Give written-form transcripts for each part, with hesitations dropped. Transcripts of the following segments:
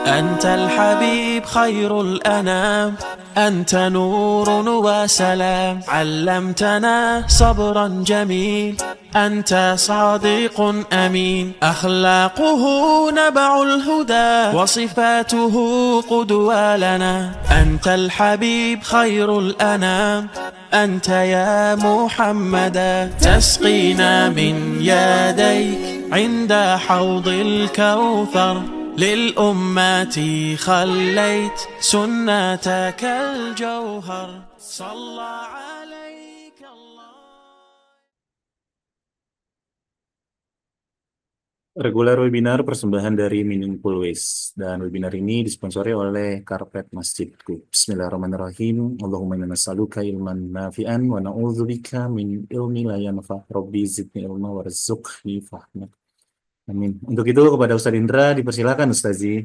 أنت الحبيب خير الأنام، أنت نور وسلام، علمتنا صبرا جميل، أنت صادق أمين، أخلاقه نبع الهدى وصفاته قدوة لنا. أنت الحبيب خير الأنام، أنت يا محمدا، تسقينا من يديك عند حوض الكوثر، للأمة خليت سنتك الجوهر، صلى عليك الله. Regular webinar persembahan dari Meaningful Ways, dan webinar ini disponsori oleh Karpet Masjidku. Bismillahirrahmanirrahim. Allahumma inna nas'aluka ilman nafi'an wa na'udzubika min ilmi la yanfa'. Rabbi zidni ilma warzuqni fahma. Amin. Untuk itu kepada Ustaz Indra dipersilakan Ustazi.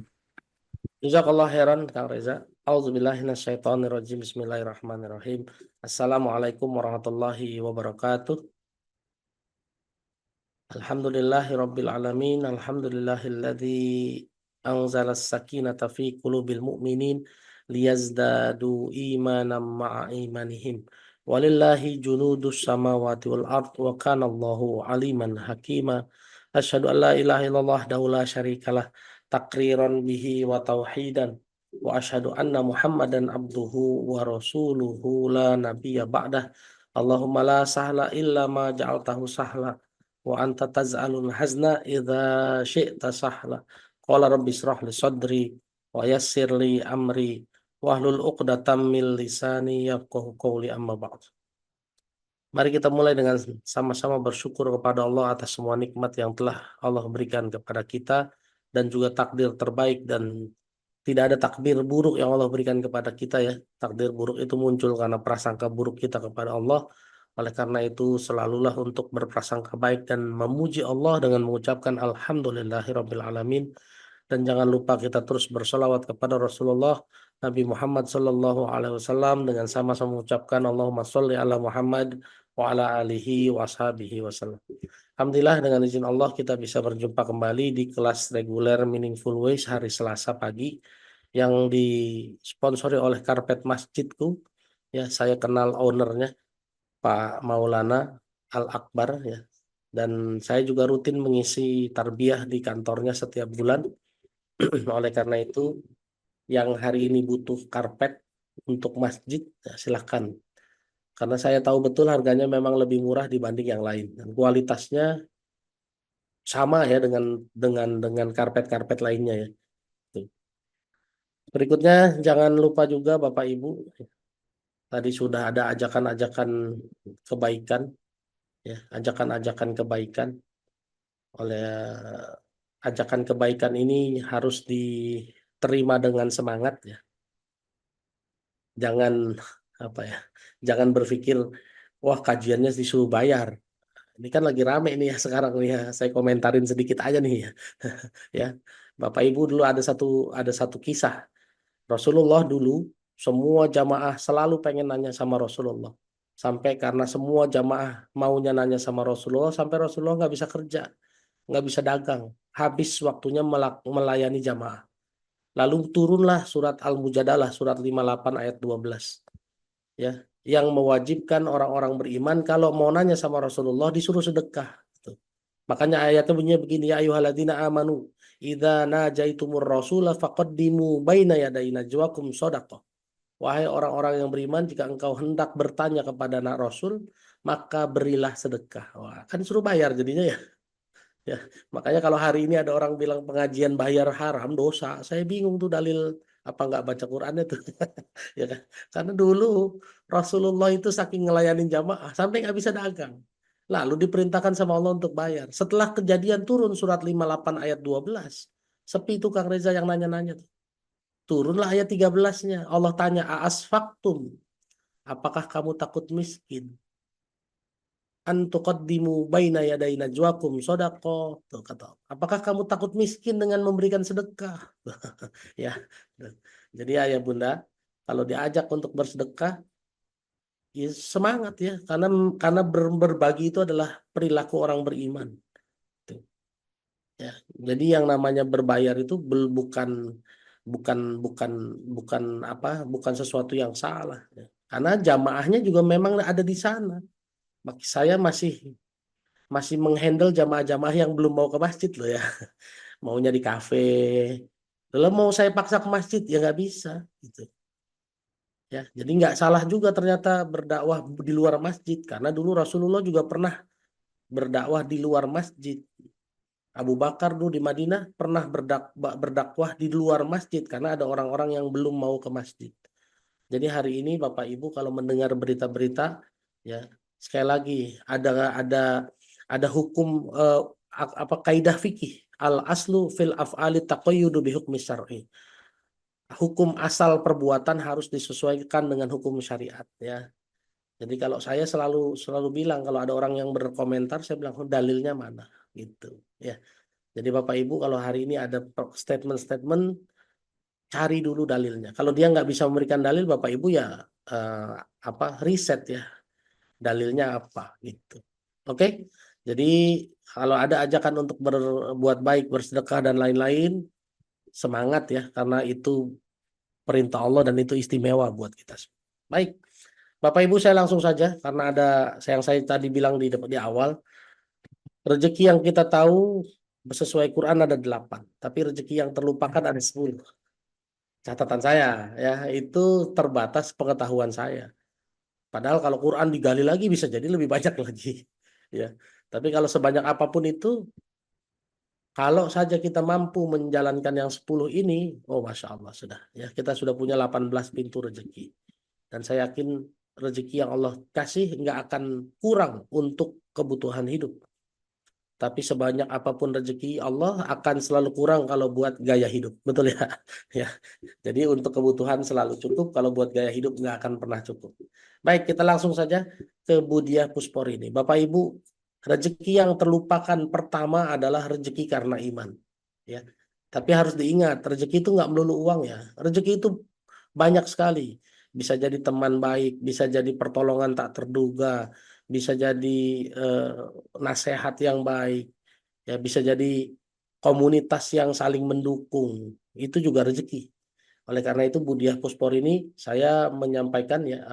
Jazakallah khairan Kang Reza. Auzubillahi minasyaitonirrajim. Bismillahirrahmanirrahim. Assalamualaikum warahmatullahi wabarakatuh. Alhamdulillahi rabbil alamin. Alhamdulillahilladzi anzalas sakinata fi qulubil mu'minin liyazdadu imanan ma'a imanihim. Walillahi junudus samawati wal ard wa kana Allahu aliman hakima. Asyhadu an la ilaha illallah wahdahu la syarikalah takriran bihi wa tauhidan, wa asyhadu anna Muhammadan abduhu wa rasuluhu la nabiyya ba'dah. Allahumma la sahla illa ma ja'altahu sahla wa anta taz'alul hazna idza syi'ta sahla. Qala rabbi israh li sadri wa yassir li amri wahlul 'uqdatam min lisani yafqahu qawli, amma ba'd. Mari kita mulai dengan sama-sama bersyukur kepada Allah atas semua nikmat yang telah Allah berikan kepada kita, dan juga takdir terbaik, dan tidak ada takdir buruk yang Allah berikan kepada kita ya. Takdir buruk itu muncul karena prasangka buruk kita kepada Allah. Oleh karena itu selalulah untuk berprasangka baik dan memuji Allah dengan mengucapkan Alhamdulillahirabbil alamin. Dan jangan lupa kita terus bersolawat kepada Rasulullah Nabi Muhammad sallallahu alaihi wasallam dengan sama-sama mengucapkan Allahumma sholli ala Muhammad wa ala alihi wa ashabihi wasallam. Alhamdulillah, dengan izin Allah kita bisa berjumpa kembali di kelas reguler Meaningful Ways hari Selasa pagi yang disponsori oleh Karpet Masjidku. Ya, saya kenal ownernya, Pak Maulana Al-Akbar ya. Dan saya juga rutin mengisi tarbiyah di kantornya setiap bulan. Oleh karena itu, yang hari ini butuh karpet untuk masjid, ya silahkan. Karena saya tahu betul harganya memang lebih murah dibanding yang lain, dan kualitasnya sama ya dengan karpet-karpet lainnya ya. Tuh. Berikutnya jangan lupa juga Bapak Ibu, tadi sudah ada ajakan-ajakan kebaikan ya, ajakan-ajakan kebaikan. Oleh ajakan kebaikan ini harus diterima dengan semangat ya. Jangan apa ya? Jangan berpikir wah kajiannya disuruh bayar. Ini kan lagi rame nih ya sekarang nih ya. Saya komentarin sedikit aja nih ya. Ya. Bapak Ibu, dulu ada satu kisah. Rasulullah dulu semua jamaah selalu pengen nanya sama Rasulullah. Sampai karena semua jamaah maunya nanya sama Rasulullah, sampai Rasulullah nggak bisa kerja, nggak bisa dagang. Habis waktunya melayani jamaah. Lalu turunlah surat Al-Mujadalah, surat 58 ayat 12. Ya, yang mewajibkan orang-orang beriman kalau mau nanya sama Rasulullah disuruh sedekah. Tuh. Makanya ayatnya bunyinya begini, ya ayyuhalladzina amanu idza najaitumur rasula faqaddimu baina yaday najwakum shadaqah. Wahai orang-orang yang beriman, jika engkau hendak bertanya kepada anak Rasul, maka berilah sedekah. Wah, kan suruh bayar jadinya ya. Ya, makanya kalau hari ini ada orang bilang pengajian bayar haram dosa, saya bingung tuh dalil apa nggak baca Qurannya tuh. Ya kan? Karena dulu Rasulullah itu saking ngelayanin jamaah sampai nggak bisa dagang. Lalu diperintahkan sama Allah untuk bayar. Setelah kejadian turun surat 58 ayat 12. Sepi tuh Kang Reza yang nanya-nanya tuh. Turunlah ayat 13-nya. Allah tanya, "Aasfaktum? Apakah kamu takut miskin? Antuqaddimu baina yaday najwakum shadaqah." Tuh kata. Apakah kamu takut miskin dengan memberikan sedekah? Ya. Jadi ayah bunda, kalau diajak untuk bersedekah, ya semangat ya, karena berbagi itu adalah perilaku orang beriman. Tuh. Ya. Jadi yang namanya berbayar itu bukan bukan sesuatu yang salah. Ya. Karena jamaahnya juga memang ada di sana. Saya masih masih menghandle jamaah-jamaah yang belum mau ke masjid loh ya. Maunya di kafe. Kalau mau saya paksa ke masjid ya nggak bisa gitu. Ya, jadi nggak salah juga ternyata berdakwah di luar masjid karena dulu Rasulullah juga pernah berdakwah di luar masjid. Abu Bakar dulu di Madinah pernah berdakwah di luar masjid karena ada orang-orang yang belum mau ke masjid. Jadi hari ini Bapak Ibu kalau mendengar berita-berita ya sekali lagi ada hukum apa kaidah fikih al aslu fil af'ali taqayyudu bi hukmi syar'i. Hukum asal perbuatan harus disesuaikan dengan hukum syariat ya. Jadi kalau saya selalu bilang kalau ada orang yang berkomentar saya bilang dalilnya mana gitu ya. Jadi Bapak Ibu kalau hari ini ada statement-statement cari dulu dalilnya. Kalau dia nggak bisa memberikan dalil Bapak Ibu ya eh, riset ya dalilnya apa gitu. Oke? Jadi kalau ada ajakan untuk berbuat baik, bersedekah dan lain-lain, semangat ya karena itu perintah Allah dan itu istimewa buat kita. Baik. Bapak Ibu saya langsung saja karena ada yang saya tadi bilang di awal, rezeki yang kita tahu sesuai Quran ada 8, tapi rezeki yang terlupakan ada 10. Catatan saya ya, itu terbatas pengetahuan saya. Padahal kalau Quran digali lagi bisa jadi lebih banyak lagi. Ya. Tapi kalau sebanyak apapun itu, kalau saja kita mampu menjalankan yang 10 ini, oh Masya Allah sudah. Ya, kita sudah punya 18 pintu rezeki. Dan saya yakin rezeki yang Allah kasih nggak akan kurang untuk kebutuhan hidup. Tapi sebanyak apapun rezeki Allah akan selalu kurang kalau buat gaya hidup. Betul ya? Ya. Jadi untuk kebutuhan selalu cukup, kalau buat gaya hidup nggak akan pernah cukup. Baik, kita langsung saja ke Budiah Puspor ini. Bapak Ibu, rezeki yang terlupakan pertama adalah rezeki karena iman. Ya. Tapi harus diingat, rezeki itu nggak melulu uang ya. Rezeki itu banyak sekali. Bisa jadi teman baik, bisa jadi pertolongan tak terduga, bisa jadi eh, nasihat yang baik, ya bisa jadi komunitas yang saling mendukung. Itu juga rezeki. Oleh karena itu Budiah Puspor ini saya menyampaikan ya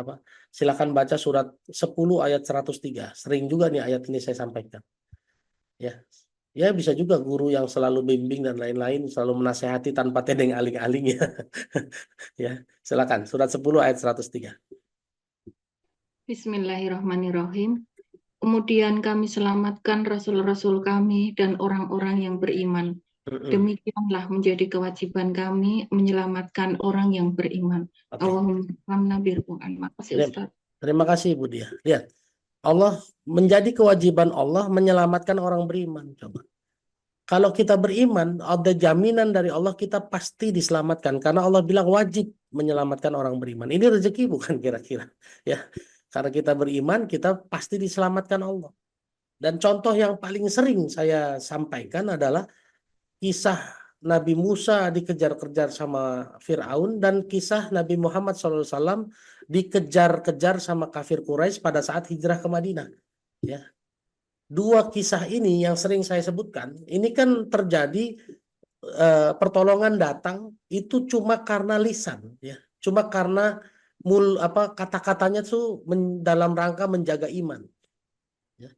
silakan baca surat 10 ayat 103. Sering juga nih ayat ini saya sampaikan. Ya. Ya bisa juga guru yang selalu bimbing dan lain-lain selalu menasehati tanpa tedeng aling-aling ya. Ya, silakan surat 10 ayat 103. Bismillahirrahmanirrahim. Kemudian kami selamatkan rasul-rasul kami dan orang-orang yang beriman. Demikianlah menjadi kewajiban kami menyelamatkan orang yang beriman. Oke. Allahumma bil Quran. Makasih Ustaz. Terima kasih Bu Dia. Lihat. Allah menjadi kewajiban Allah menyelamatkan orang beriman. Coba. Kalau kita beriman, ada jaminan dari Allah kita pasti diselamatkan karena Allah bilang wajib menyelamatkan orang beriman. Ini rezeki bukan kira-kira, ya. Karena kita beriman, kita pasti diselamatkan Allah. Dan contoh yang paling sering saya sampaikan adalah kisah Nabi Musa dikejar-kejar sama Fir'aun dan kisah Nabi Muhammad SAW dikejar-kejar sama kafir Quraisy pada saat hijrah ke Madinah. Ya. Dua kisah ini yang sering saya sebutkan, ini kan terjadi pertolongan datang itu cuma karena lisan, ya, cuma karena kata-katanya tuh dalam rangka menjaga iman. Ya.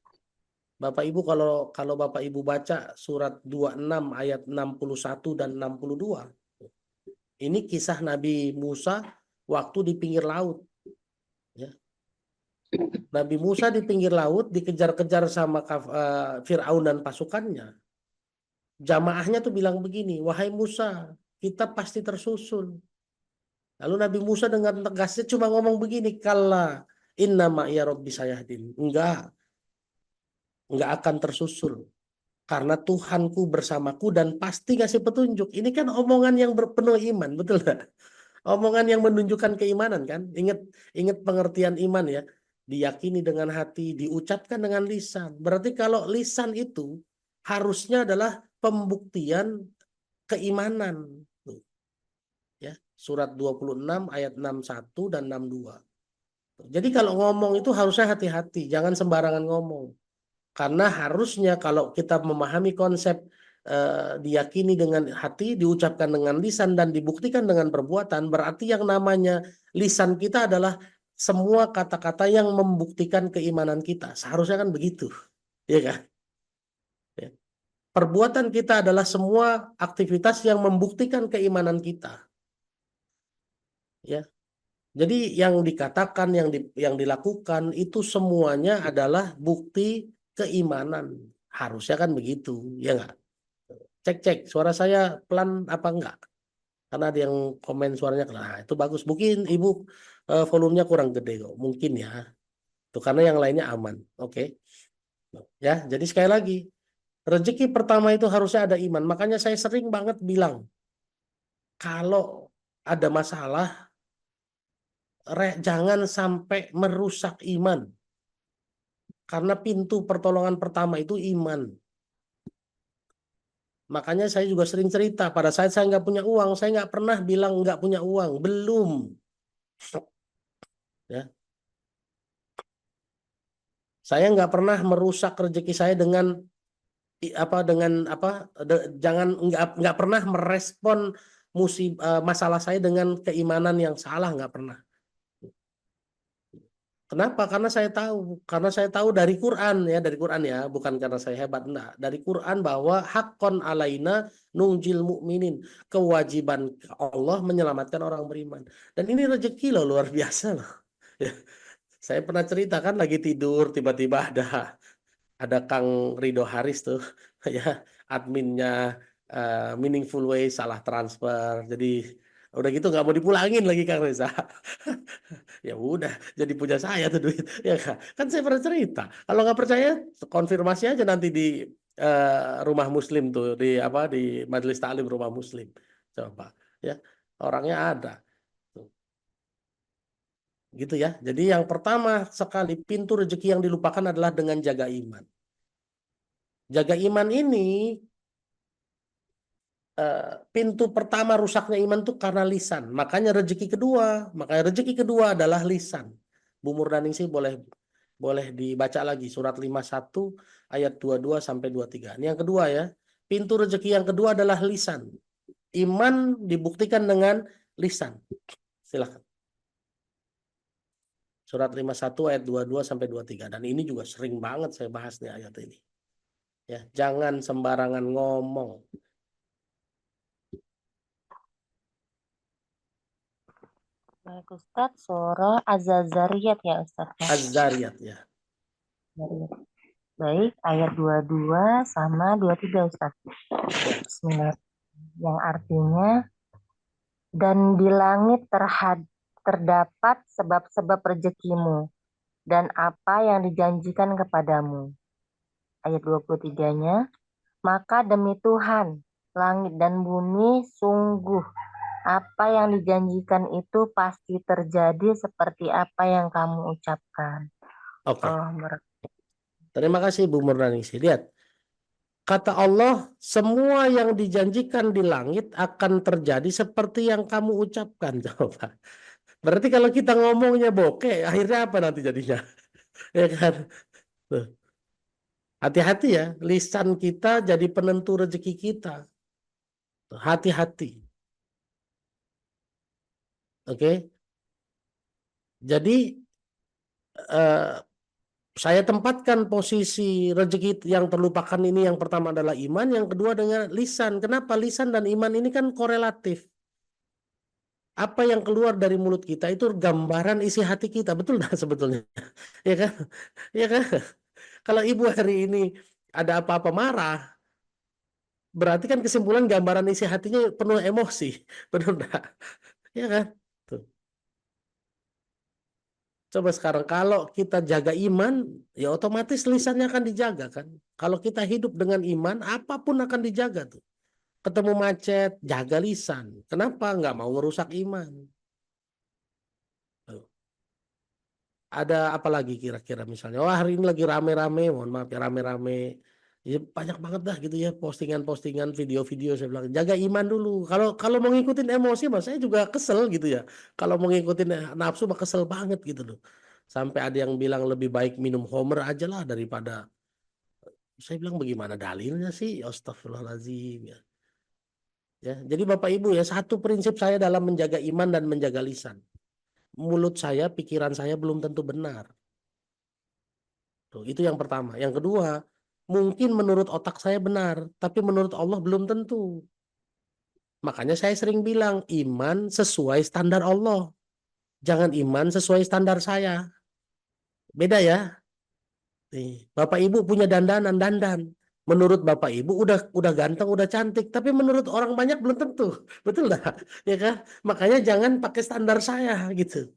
Bapak Ibu kalau Bapak Ibu baca surat 26 ayat 61 dan 62, ini kisah Nabi Musa waktu di pinggir laut. Ya. Nabi Musa di pinggir laut dikejar-kejar sama Fir'aun dan pasukannya. Jamaahnya tuh bilang begini, wahai Musa, kita pasti tersusul. Lalu Nabi Musa dengan tegasnya cuma ngomong begini, kalla inna ma'iya rabbi sayahdin. Enggak akan tersusul. Karena Tuhanku bersamaku dan pasti ngasih petunjuk. Ini kan omongan yang berpenuh iman, betul nggak? Omongan yang menunjukkan keimanan kan? Ingat pengertian iman ya. Diyakini dengan hati, diucapkan dengan lisan. Berarti kalau lisan itu harusnya adalah pembuktian keimanan. Ya, surat 26 ayat 61 dan 62. Jadi kalau ngomong itu harusnya hati-hati, jangan sembarangan ngomong. Karena harusnya kalau kita memahami konsep diyakini dengan hati, diucapkan dengan lisan, dan dibuktikan dengan perbuatan, berarti yang namanya lisan kita adalah semua kata-kata yang membuktikan keimanan kita. Seharusnya kan begitu, ya kan? Ya. Perbuatan kita adalah semua aktivitas yang membuktikan keimanan kita. Ya. Jadi yang dikatakan, yang dilakukan itu semuanya adalah bukti keimanan. Harusnya kan begitu, ya nggak? Cek suara saya pelan apa enggak? Karena ada yang komen suaranya keras. Nah, itu bagus. Mungkin ibu volumenya kurang gede kok, mungkin ya. Tuh karena yang lainnya aman. Oke. Ya, jadi sekali lagi, rezeki pertama itu harusnya ada iman. Makanya saya sering banget bilang, kalau ada masalah, jangan sampai merusak iman. Karena pintu pertolongan pertama itu iman. Makanya saya juga sering cerita, pada saat saya nggak punya uang, saya nggak pernah bilang nggak punya uang. Belum. Ya. Saya nggak pernah merusak rezeki saya dengan jangan nggak pernah merespon masalah saya dengan keimanan yang salah, nggak pernah. Kenapa? Karena saya tahu dari Quran ya, bukan karena saya hebat, enggak. Dari Quran bahwa haqqon alaina nunjil mukminin, kewajiban Allah menyelamatkan orang beriman. Dan ini rezeki loh, luar biasa loh. Ya. Saya pernah cerita kan, lagi tidur tiba-tiba ada Kang Rido Haris tuh ya, adminnya Meaningful Way salah transfer. Jadi udah gitu nggak mau dipulangin lagi Kang Reza. Ya udah jadi punya saya tuh duit, ya kan saya pernah cerita. Kalau nggak percaya konfirmasi aja nanti di rumah Muslim tuh, di majelis taklim rumah Muslim, coba ya, orangnya ada tuh. Gitu ya. Jadi yang pertama sekali, pintu rezeki yang dilupakan adalah dengan jaga iman. Jaga iman ini, pintu pertama rusaknya iman tuh karena lisan. Makanya rezeki kedua adalah lisan. Bu Murdaningsih boleh dibaca lagi surat 51 ayat 22 sampai 23. Ini yang kedua ya. Pintu rezeki yang kedua adalah lisan. Iman dibuktikan dengan lisan. Silakan. Surat 51 ayat 22 sampai 23. Dan ini juga sering banget saya bahas nih ayat ini. Ya, jangan sembarangan ngomong. Baik Ustadz, surah Az-Zariyat ya Ustadz. Az-Zariyat ya. Baik, ayat 22 sama 23 Ustadz. Bismillah. Yang artinya, dan di langit terdapat sebab-sebab rezekimu dan apa yang dijanjikan kepadamu. Ayat 23-nya, maka demi Tuhan, langit dan bumi sungguh apa yang dijanjikan itu pasti terjadi seperti apa yang kamu ucapkan. Oke. Terima kasih Bu Murdaningsih. Lihat. Kata Allah, semua yang dijanjikan di langit akan terjadi seperti yang kamu ucapkan. Coba. Berarti kalau kita ngomongnya bokeh, akhirnya apa nanti jadinya? Ya kan? Tuh. Hati-hati ya, lisan kita jadi penentu rezeki kita. Hati-hati. Oke. Jadi saya tempatkan posisi rezeki yang terlupakan ini, yang pertama adalah iman, yang kedua dengan lisan. Kenapa? Lisan dan iman ini kan korelatif. Apa yang keluar dari mulut kita itu gambaran isi hati kita, betul nggak sebetulnya? Ya kan? Ya kan? Kalau ibu hari ini ada apa-apa marah, berarti kan kesimpulan gambaran isi hatinya penuh emosi, betul nggak? Ya kan? Tuh. Coba sekarang kalau kita jaga iman, ya otomatis lisannya akan dijaga kan. Kalau kita hidup dengan iman, apapun akan dijaga tuh. Ketemu macet, jaga lisan. Kenapa? Nggak mau ngerusak iman. Ada apa lagi kira-kira misalnya? Oh hari ini lagi rame-rame, mohon maaf ya, rame-rame. Ya banyak banget dah gitu ya postingan-postingan, video-video. Saya bilang jaga iman dulu. Kalau mau ngikutin emosi, mas saya juga kesel gitu ya. Kalau mau ngikutin nafsu, mah kesel banget gitu loh. Sampai ada yang bilang lebih baik minum Homer aja lah daripada Saya bilang bagaimana dalilnya sih? Astagfirullahaladzim ya. Ya, jadi Bapak Ibu ya, satu prinsip saya dalam menjaga iman dan menjaga lisan. Mulut saya, pikiran saya belum tentu benar. Tuh, itu yang pertama. Yang kedua, mungkin menurut otak saya benar, tapi menurut Allah belum tentu. Makanya saya sering bilang, iman sesuai standar Allah. Jangan iman sesuai standar saya. Beda ya. Nih, Bapak Ibu punya dandan. Menurut Bapak Ibu udah ganteng, udah cantik, tapi menurut orang banyak belum tentu. Betul nggak? Ya kan? Makanya jangan pakai standar saya gitu.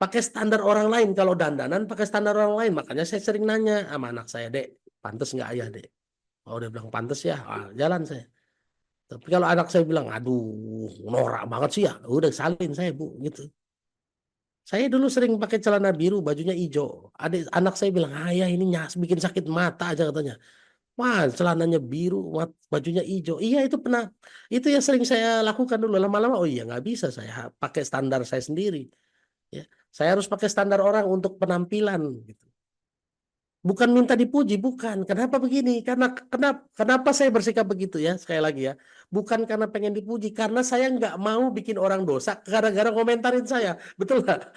Pakai standar orang lain. Kalau dandanan pakai standar orang lain. Makanya saya sering nanya sama anak saya, Dek, pantas nggak ayah, Dek? Oh, dia bilang pantas ya. Jalan saya. Tapi kalau anak saya bilang, aduh, norak banget sih ya. Udah salin saya, Bu, gitu. Saya dulu sering pakai celana biru, bajunya hijau. Anak saya bilang, ayah ini bikin sakit mata aja katanya. Wah, celananya biru, bajunya hijau. Iya, itu pernah. Itu yang sering saya lakukan dulu. Lama-lama, oh iya nggak bisa saya pakai standar saya sendiri. Ya, saya harus pakai standar orang untuk penampilan. Gitu. Bukan minta dipuji, bukan. Kenapa begini? Kenapa saya bersikap begitu ya? Sekali lagi ya, bukan karena pengen dipuji, karena saya nggak mau bikin orang dosa gara-gara komentarin saya. Betul nggak?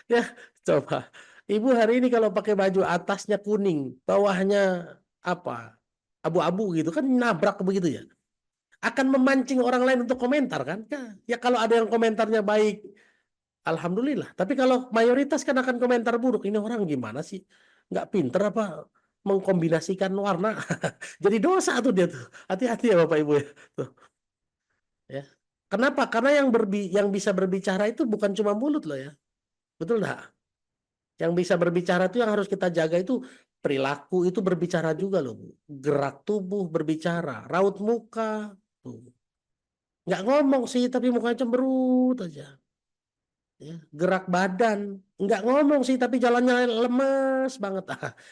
Ya, coba. Ibu hari ini kalau pakai baju atasnya kuning, bawahnya apa? Abu-abu gitu kan nabrak begitu ya. Akan memancing orang lain untuk komentar kan? Ya kalau ada yang komentarnya baik, alhamdulillah. Tapi kalau mayoritas kan akan komentar buruk. Ini orang gimana sih? Nggak pinter apa mengkombinasikan warna? Jadi dosa tuh dia tuh. Hati-hati ya Bapak Ibu ya. Tuh, ya. Kenapa? Karena yang bisa berbicara itu bukan cuma mulut loh ya. Betul nggak? Yang bisa berbicara itu yang harus kita jaga itu perilaku itu berbicara juga loh, Bu. Gerak tubuh berbicara, raut muka. Tuh. Nggak ngomong sih, tapi mukanya cemberut aja. Ya, gerak badan, nggak ngomong sih, tapi jalannya lemes banget.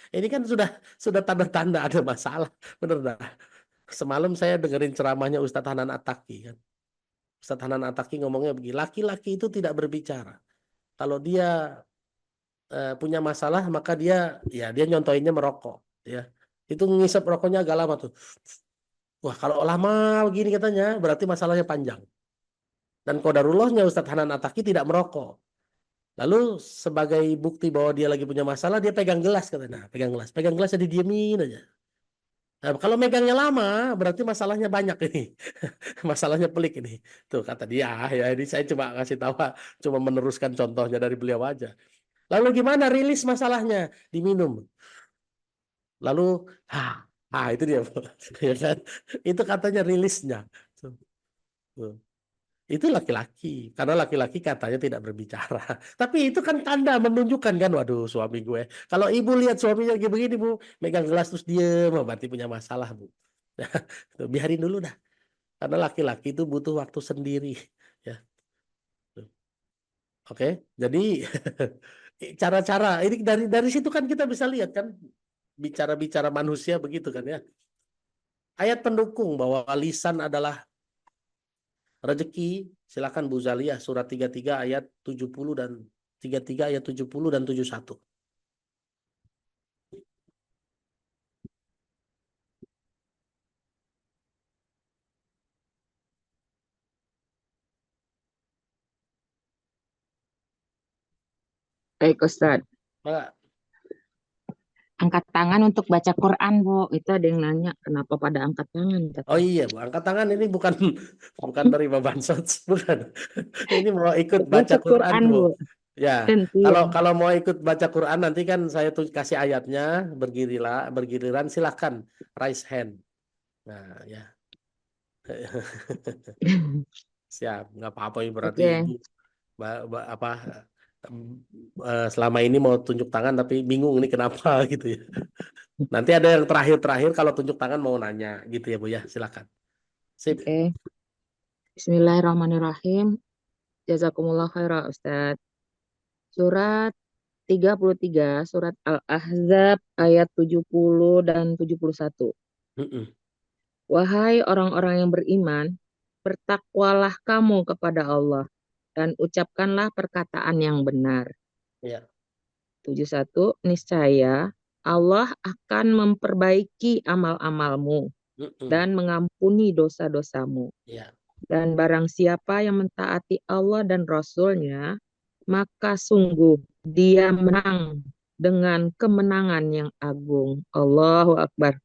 Ini kan sudah tanda-tanda ada masalah, bener dah. Semalam saya dengerin ceramahnya Ustadz Hanan Attaqi kan. Ustadz Hanan Attaqi ngomongnya begini, laki-laki itu tidak berbicara. Kalau dia punya masalah maka dia nyontoinnya merokok ya. Itu ngisep rokoknya agak lama tuh. Wah, kalau lama begini katanya berarti masalahnya panjang. Dan qadarullahnya Ustadz Hanan Attaqi tidak merokok. Lalu sebagai bukti bahwa dia lagi punya masalah dia pegang gelas katanya. Nah, pegang gelas jadi diemin aja. Nah, kalau megangnya lama berarti masalahnya banyak ini. Masalahnya pelik ini. Tuh kata dia ya, ini saya cuma kasih tahu, cuma meneruskan contohnya dari beliau aja. Lalu gimana rilis masalahnya? Diminum. Lalu, itu dia, ya kan? Itu katanya rilisnya. Tuh, tuh. Itu laki-laki, karena laki-laki katanya tidak berbicara. Tapi itu kan tanda menunjukkan kan, waduh suami gue. Kalau ibu lihat suaminya kayak begini bu, megang gelas terus diem, berarti punya masalah bu. Tuh, biarin dulu dah, karena laki-laki itu butuh waktu sendiri. Ya, tuh. Oke. Jadi cara-cara ini dari situ kan kita bisa lihat kan, bicara-bicara manusia begitu kan ya. Ayat pendukung bahwa lisan adalah rezeki, silakan Bu Zaliyah surat 33 ayat 70 dan 33 ayat 70 dan 71. Baik Ustadz, Pak, angkat tangan untuk baca Quran, Bu. Itu ada yang nanya, kenapa pada angkat tangan? oh Katanya. iya Bu, angkat tangan ini bukan bukan dari bansos, bukan. Ini mau ikut baca Baca Quran Quran, Bu. Bu. Ya, Tentu ya. kalau mau ikut baca Quran nanti kan saya tuh kasih ayatnya bergiliran silakan raise hand. Nah, ya. Siap, nggak apa-apa ya berarti Oke, Ibu apa selama ini mau tunjuk tangan tapi bingung ini kenapa gitu ya. Nanti ada yang terakhir-terakhir kalau tunjuk tangan mau nanya gitu ya Bu ya, silakan. Sip. oke. Bismillahirrahmanirrahim. Jazakumullah khairan, Ustadz. Surat 33, surat Al-Ahzab ayat 70 dan 71. Mm-mm. Wahai orang-orang yang beriman, bertakwalah kamu kepada Allah dan ucapkanlah perkataan yang benar. Ya. 71, niscaya Allah akan memperbaiki amal-amalmu dan mengampuni dosa-dosamu. Ya. Dan barang siapa yang mentaati Allah dan Rasul-Nya, maka sungguh dia menang dengan kemenangan yang agung. Allahu Akbar.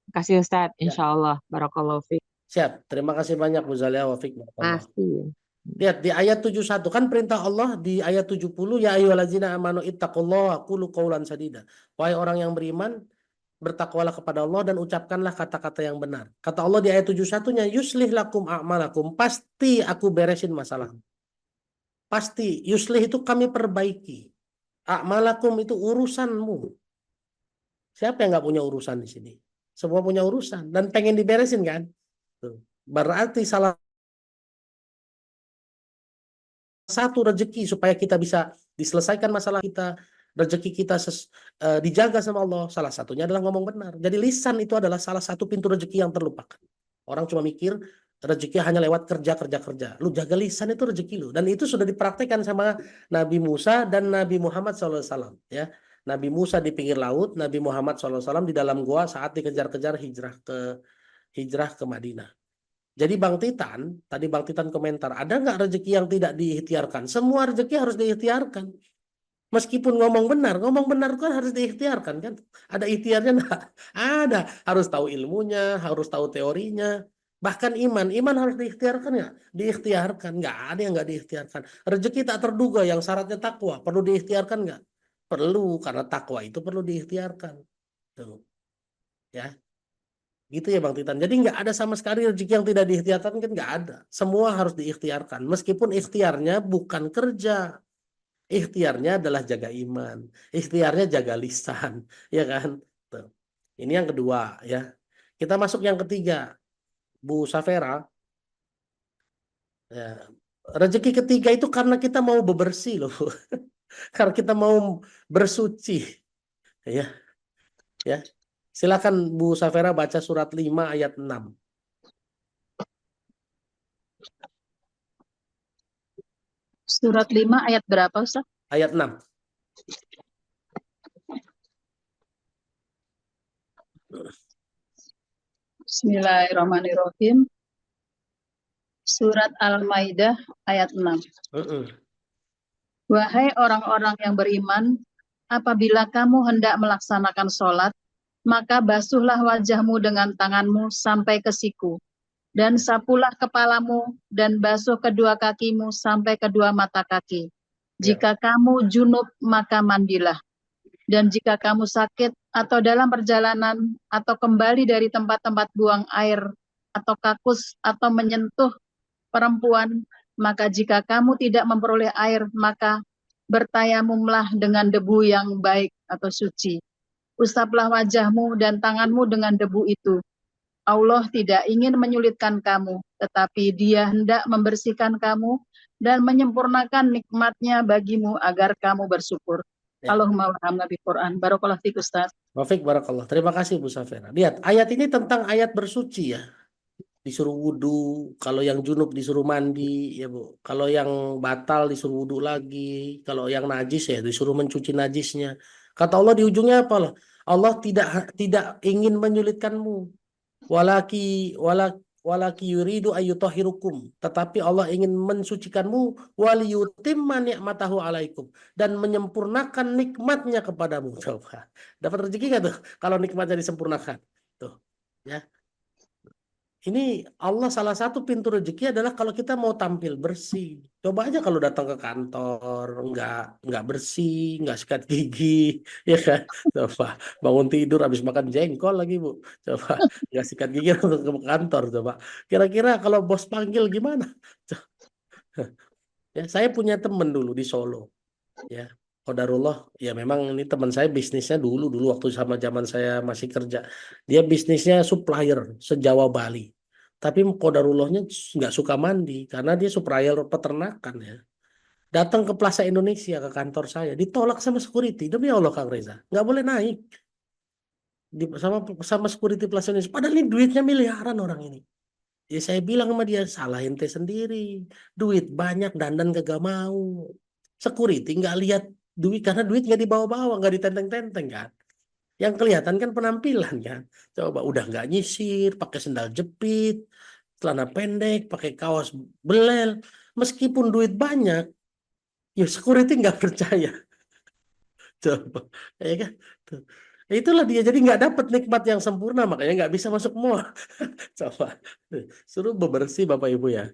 Terima kasih Ustadz. Ya. Insya Allah. Barakallahu fiik. Siap. Terima kasih banyak Bu Zalia wa fiik barakallah. Pasti. Lihat di ayat 71 kan perintah Allah di ayat 70 ya ayyuhallazina amanu ittaqullaha qulu qaulan sadida. Wahai orang yang beriman, bertakwalah kepada Allah dan ucapkanlah kata-kata yang benar. Kata Allah di ayat 71-nya yuslih lakum a'malakum, pasti aku beresin masalah. Pasti yuslih itu kami perbaiki. A'malakum itu urusanmu. Siapa yang nggak punya urusan di sini? Semua punya urusan dan pengen diberesin kan? Tuh. Berarti salah satu rezeki supaya kita bisa diselesaikan masalah kita, rezeki kita dijaga sama Allah, salah satunya adalah ngomong benar. Jadi lisan itu adalah salah satu pintu rezeki yang terlupakan. Orang cuma mikir rezeki hanya lewat kerja. Lu jaga lisan itu rezeki lu. Dan itu sudah dipraktekkan sama Nabi Musa dan Nabi Muhammad SAW. Ya. Nabi Musa di pinggir laut, Nabi Muhammad SAW di dalam gua saat dikejar-kejar hijrah ke Madinah. Jadi Bang Titan komentar, ada nggak rezeki yang tidak diikhtiarkan? Semua rezeki harus diikhtiarkan. Meskipun ngomong benar kan harus diikhtiarkan kan? Ada ikhtiarnya enggak? Ada. Harus tahu ilmunya, harus tahu teorinya. Bahkan iman harus diikhtiarkan ya? Diikhtiarkan. Nggak ada yang nggak diikhtiarkan. Rezeki tak terduga yang syaratnya takwa, perlu diikhtiarkan nggak? Perlu, karena takwa itu perlu diikhtiarkan. Tuh. Ya. Gitu ya Bang Titan. Jadi nggak ada sama sekali rezeki yang tidak diikhtiarkan kan nggak ada. Semua harus diikhtiarkan. Meskipun ikhtiarnya bukan kerja. Ikhtiarnya adalah jaga iman. Ikhtiarnya jaga lisan. Ya kan? Tuh. Ini yang kedua ya. Kita masuk yang ketiga. Bu Safera. Ya. Rezeki ketiga itu karena kita mau bebersih loh. Karena kita mau bersuci. Ya. Ya. Silakan Bu Safera baca surat 5 ayat 6. Surat 5 ayat berapa, Ustaz? Ayat 6. Bismillahirrahmanirrahim. Surat Al-Maidah ayat 6. Wahai orang-orang yang beriman, apabila kamu hendak melaksanakan sholat, maka basuhlah wajahmu dengan tanganmu sampai ke siku, dan sapulah kepalamu, dan basuh kedua kakimu sampai kedua mata kaki. Jika kamu junub, maka mandilah. Dan jika kamu sakit atau dalam perjalanan atau kembali dari tempat-tempat buang air atau kakus atau menyentuh perempuan, maka jika kamu tidak memperoleh air, maka bertayamumlah dengan debu yang baik atau suci. Usaplah wajahmu dan tanganmu dengan debu itu. Allah tidak ingin menyulitkan kamu, tetapi Dia hendak membersihkan kamu dan menyempurnakan nikmat-Nya bagimu agar kamu bersyukur. Ya. Allahumma warhamna bil Quran. Barakallahu fiik Ustaz. Wafik barakallah. Terima kasih Bu Safera. Lihat, ayat ini tentang ayat bersuci ya. Disuruh wudhu, kalau yang junub disuruh mandi ya Bu. Kalau yang batal disuruh wudhu lagi, kalau yang najis ya disuruh mencuci najisnya. Kata Allah di ujungnya apa? Allah tidak ingin menyulitkanmu. Walaki yuridu ayyutahhirukum, tetapi Allah ingin mensucikanmu, waliyutimma ni'matahu alaikum, dan menyempurnakan nikmatnya kepadamu. Coba dapat rezeki nggak tuh kalau nikmatnya disempurnakan tuh ya. Ini Allah salah satu pintu rezeki adalah kalau kita mau tampil bersih. Coba aja kalau datang ke kantor nggak bersih, nggak sikat gigi, ya kan? Coba bangun tidur habis makan jengkol lagi Bu. Coba nggak sikat gigi untuk ke kantor. Coba kira-kira kalau bos panggil gimana? Ya, saya punya temen dulu di Solo. Ya, qadarullah. Ya memang ini teman saya bisnisnya dulu waktu sama zaman saya masih kerja. Dia bisnisnya supplier se-Jawa Bali. Tapi qadarullahnya nggak suka mandi karena dia supplier peternakan ya. Datang ke Plaza Indonesia ke kantor saya, ditolak sama security. Demi Allah Kang Reza, nggak boleh naik. Sama security Plaza Indonesia. Padahal ini duitnya miliaran orang ini. Ya saya bilang sama dia, salah ente sendiri. Duit banyak, dandan kagak mau. Security nggak lihat duit karena duit nggak dibawa-bawa, nggak ditenteng-tenteng kan. Yang kelihatan kan penampilan kan. Coba udah nggak nyisir, pakai sendal jepit, celana pendek, pakai kaos belel. Meskipun duit banyak, ya security nggak percaya. Coba, ya kan? Tuh. Itulah dia, jadi nggak dapat nikmat yang sempurna, makanya nggak bisa masuk mall. Coba, suruh bebersih Bapak Ibu ya.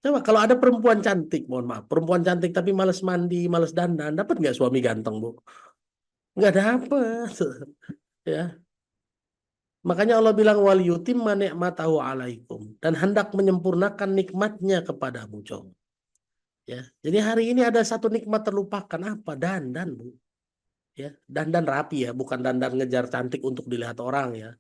Coba kalau ada perempuan cantik, mohon maaf, perempuan cantik tapi males mandi, males dandan, dapat nggak suami ganteng, Bu? Nggak dapat. Ya. Makanya Allah bilang wal yutimma ni'matahu alaikum, dan hendak menyempurnakan nikmatnya kepadamu, coba. Ya. Jadi hari ini ada satu nikmat terlupakan, apa? Dandan, Bu. Ya, dandan rapi ya, bukan dandan ngejar cantik untuk dilihat orang ya.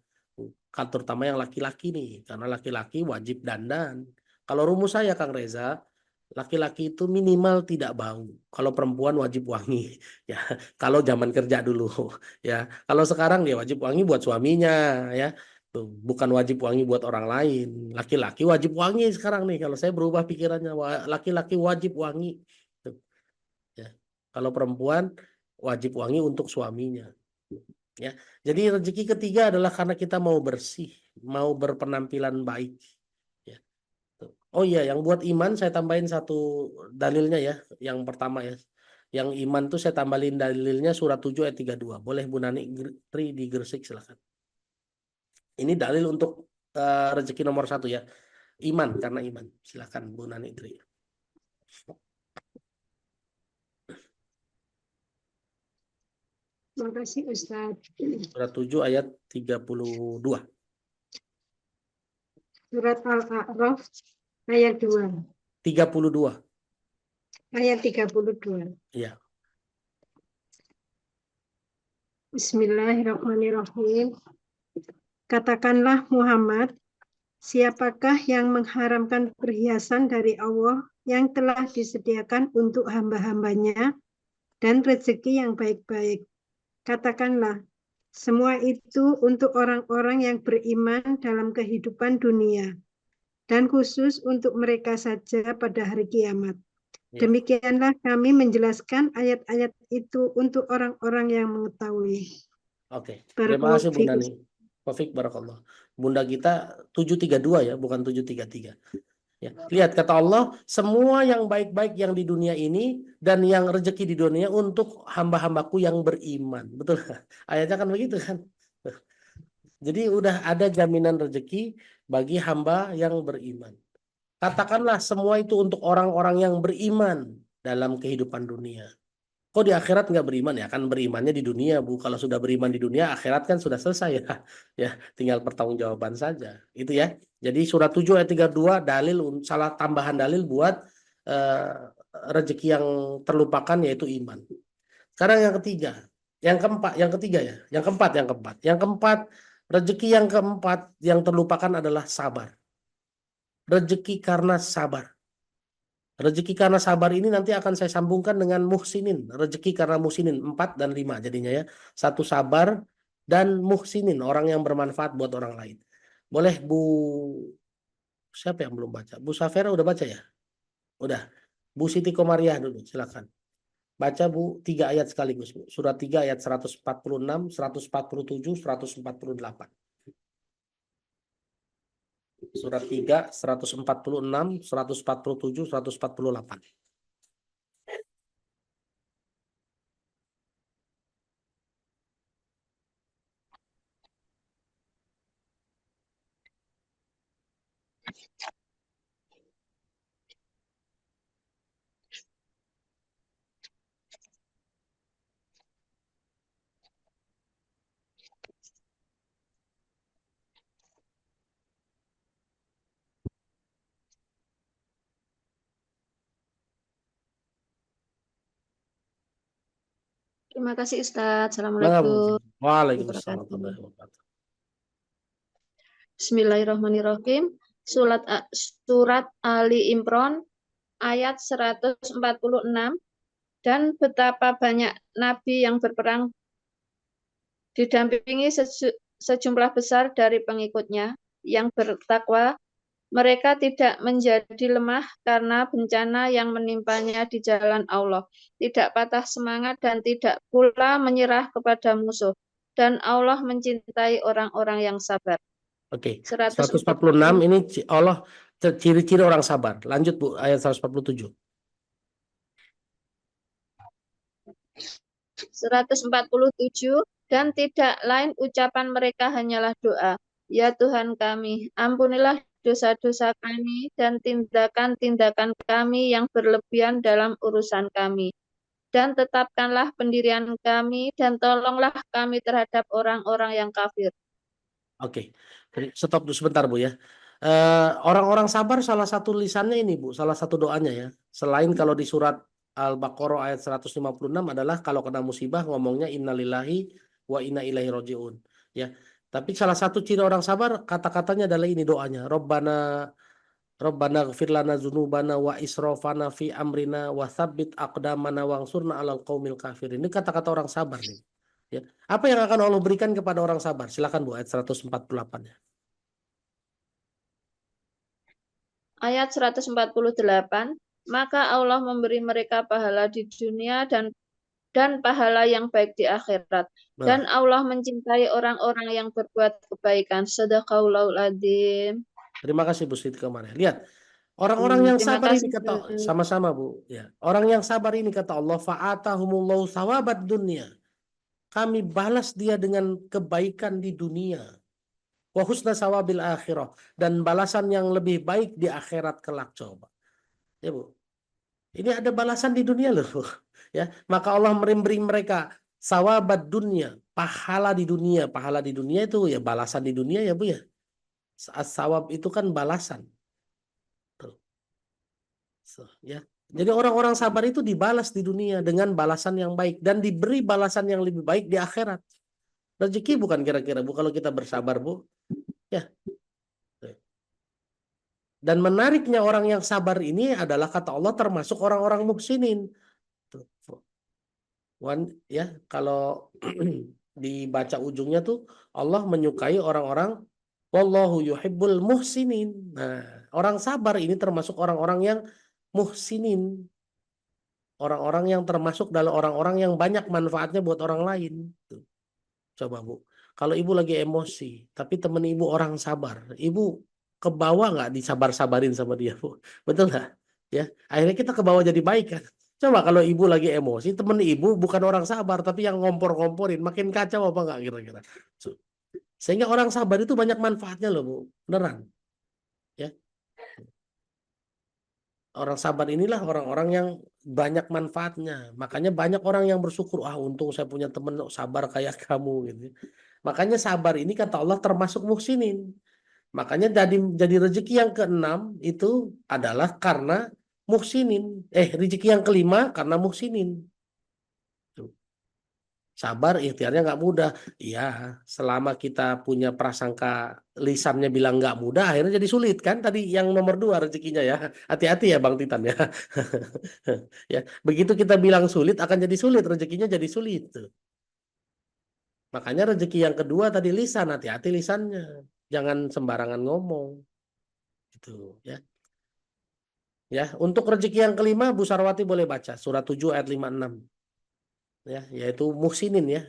Kan terutama yang laki-laki nih, karena laki-laki wajib dandan. Kalau rumus saya Kang Reza, laki-laki itu minimal tidak bau. Kalau perempuan wajib wangi. Ya, kalau zaman kerja dulu ya. Kalau sekarang dia wajib wangi buat suaminya ya. Tuh, bukan wajib wangi buat orang lain. Laki-laki wajib wangi sekarang nih. Kalau saya berubah pikirannya, laki-laki wajib wangi. Tuh, ya. Kalau perempuan wajib wangi untuk suaminya. Ya, jadi rezeki ketiga adalah karena kita mau bersih, mau berpenampilan baik. Ya. Oh iya, yang buat iman saya tambahin satu dalilnya ya. Yang pertama ya, yang iman tuh saya tambahin dalilnya surat 7 ayat 32. Boleh Bu Nani Tri di Gresik silakan. Ini dalil untuk rezeki nomor 1 ya. Iman, karena iman. Silakan Bu Nani Tri. Terima kasih Ustadz. Surat 7 ayat 32. Surat Al-A'raf ayat 2. 32. Ayat 32. Iya. Bismillahirrahmanirrahim. Katakanlah Muhammad, siapakah yang mengharamkan perhiasan dari Allah yang telah disediakan untuk hamba-hambanya dan rezeki yang baik-baik? Katakanlah, semua itu untuk orang-orang yang beriman dalam kehidupan dunia, dan khusus untuk mereka saja pada hari kiamat. Ya. Demikianlah kami menjelaskan ayat-ayat itu untuk orang-orang yang mengetahui. Oke, terima kasih Bunda nih. Taufik barakallah. Bunda kita 732 ya, bukan 733. Ya. Lihat kata Allah, semua yang baik-baik yang di dunia ini dan yang rezeki di dunia untuk hamba-hambaku yang beriman. Betul? Ayatnya kan begitu kan? Jadi udah ada jaminan rezeki bagi hamba yang beriman. Katakanlah semua itu untuk orang-orang yang beriman dalam kehidupan dunia. Kok di akhirat nggak beriman ya? Kan berimannya di dunia, Bu. Kalau sudah beriman di dunia, akhirat kan sudah selesai ya. Ya, tinggal pertanggungjawaban saja. Itu ya. Jadi surat 7 ayat 32 dalil, salah tambahan dalil buat rezeki yang terlupakan yaitu iman. Sekarang yang ketiga. Yang ketiga ya. Yang keempat, rezeki yang keempat yang terlupakan adalah sabar. Rezeki karena sabar. Rezeki karena sabar ini nanti akan saya sambungkan dengan muhsinin. Rezeki karena muhsinin 4 dan 5 jadinya ya. 1 sabar dan muhsinin, orang yang bermanfaat buat orang lain. Boleh Bu, siapa yang belum baca? Bu Safera udah baca ya? Udah. Bu Siti Komariah dulu, silakan. Baca Bu 3 ayat sekaligus, Bu. Surat 3 ayat 146, 147, 148. Surat 3, 146, 147, 148. Terima kasih Ustadz. Assalamualaikum. Waalaikumsalam warahmatullahi wabarakatuh. Bismillahirrahmanirrahim. Surat Ali Imran ayat 146. Dan betapa banyak nabi yang berperang didampingi sejumlah besar dari pengikutnya yang bertakwa Mereka tidak menjadi lemah karena bencana yang menimpanya di jalan Allah, tidak patah semangat dan tidak pula menyerah kepada musuh. Dan Allah mencintai orang-orang yang sabar. Oke, 146 146 ini Allah ciri-ciri orang sabar. Lanjut Bu, ayat 147. 147 dan tidak lain ucapan mereka hanyalah doa. Ya Tuhan kami, ampunilah dosa-dosa kami dan tindakan-tindakan kami yang berlebihan dalam urusan kami. Dan tetapkanlah pendirian kami dan tolonglah kami terhadap orang-orang yang kafir. Oke, stop dulu sebentar Bu ya. Orang-orang sabar salah satu lisannya ini Bu, salah satu doanya ya. Selain kalau di surat Al-Baqarah ayat 156 adalah kalau kena musibah ngomongnya innalillahi wa inna ilaihi rajiun ya. Tapi salah satu ciri orang sabar kata-katanya adalah ini doanya. Rabbana ighfir lana dzunubana wa israfana fi amrina wa tsabbit aqdamana wansurna 'alal qaumil kafirin. Ini kata-kata orang sabar nih. Ya. Apa yang akan Allah berikan kepada orang sabar? Silakan Bu ayat 148 ya. Ayat 148, maka Allah memberi mereka pahala di dunia dan pahala yang baik di akhirat. Dan Allah mencintai orang-orang yang berbuat kebaikan. Shadaqallaahul adzim. Terima kasih Bu Siti kemarin. Lihat, orang-orang yang Terima sabar ini kasih, kata Bu. sama-sama Bu. Ya, orang yang sabar ini kata Allah, fa'atahumullahu sawabat dunia. Kami balas dia dengan kebaikan di dunia. Wa husna sawabil akhirah, dan balasan yang lebih baik di akhirat kelak. Coba. Ya Bu. Ini ada balasan di dunia loh. Ya, maka Allah memberi mereka sawabat dunia, pahala di dunia. Pahala di dunia itu ya balasan di dunia ya Bu ya. As-sawab itu kan balasan. Tuh. Ya. Jadi orang-orang sabar itu dibalas di dunia dengan balasan yang baik dan diberi balasan yang lebih baik di akhirat. Rezeki bukan kira-kira Bu kalau kita bersabar Bu. Ya. Dan menariknya orang yang sabar ini adalah kata Allah termasuk orang-orang muhsinin. Ya, kalau dibaca ujungnya tuh Allah menyukai orang-orang wallahu yuhibbul muhsinin. Nah, orang sabar ini termasuk orang-orang yang muhsinin. Orang-orang yang termasuk dalam orang-orang yang banyak manfaatnya buat orang lain. Tuh. Coba Bu, kalau Ibu lagi emosi, tapi temen Ibu orang sabar, Ibu kebawa nggak disabar-sabarin sama dia Bu? Betul nggak? Ya, akhirnya kita kebawa jadi baik kan? Coba kalau Ibu lagi emosi, temen Ibu bukan orang sabar, tapi yang ngompor-ngomporin, makin kacau apa nggak kira-kira? Sehingga orang sabar itu banyak manfaatnya loh Bu, beneran. Ya, orang sabar inilah orang-orang yang banyak manfaatnya. Makanya banyak orang yang bersyukur, untung saya punya temen sabar kayak kamu gitu. Makanya sabar ini kata Allah termasuk muhsinin. Makanya jadi rezeki yang keenam itu adalah karena muhsinin. Rezeki yang kelima karena muhsinin. Sabar ikhtiarnya nggak mudah. Iya, selama kita punya prasangka lisannya bilang nggak mudah, akhirnya jadi sulit kan? Tadi yang nomor 2 rezekinya ya. Hati-hati ya Bang Titan ya. Ya, begitu kita bilang sulit akan jadi sulit, rezekinya jadi sulit tuh. Makanya rezeki yang kedua tadi lisan, hati-hati lisannya. Jangan sembarangan ngomong. Gitu ya. Ya, untuk rezeki yang kelima Bu Sarwati boleh baca surat 7 ayat 56. Ya, yaitu muhsinin ya.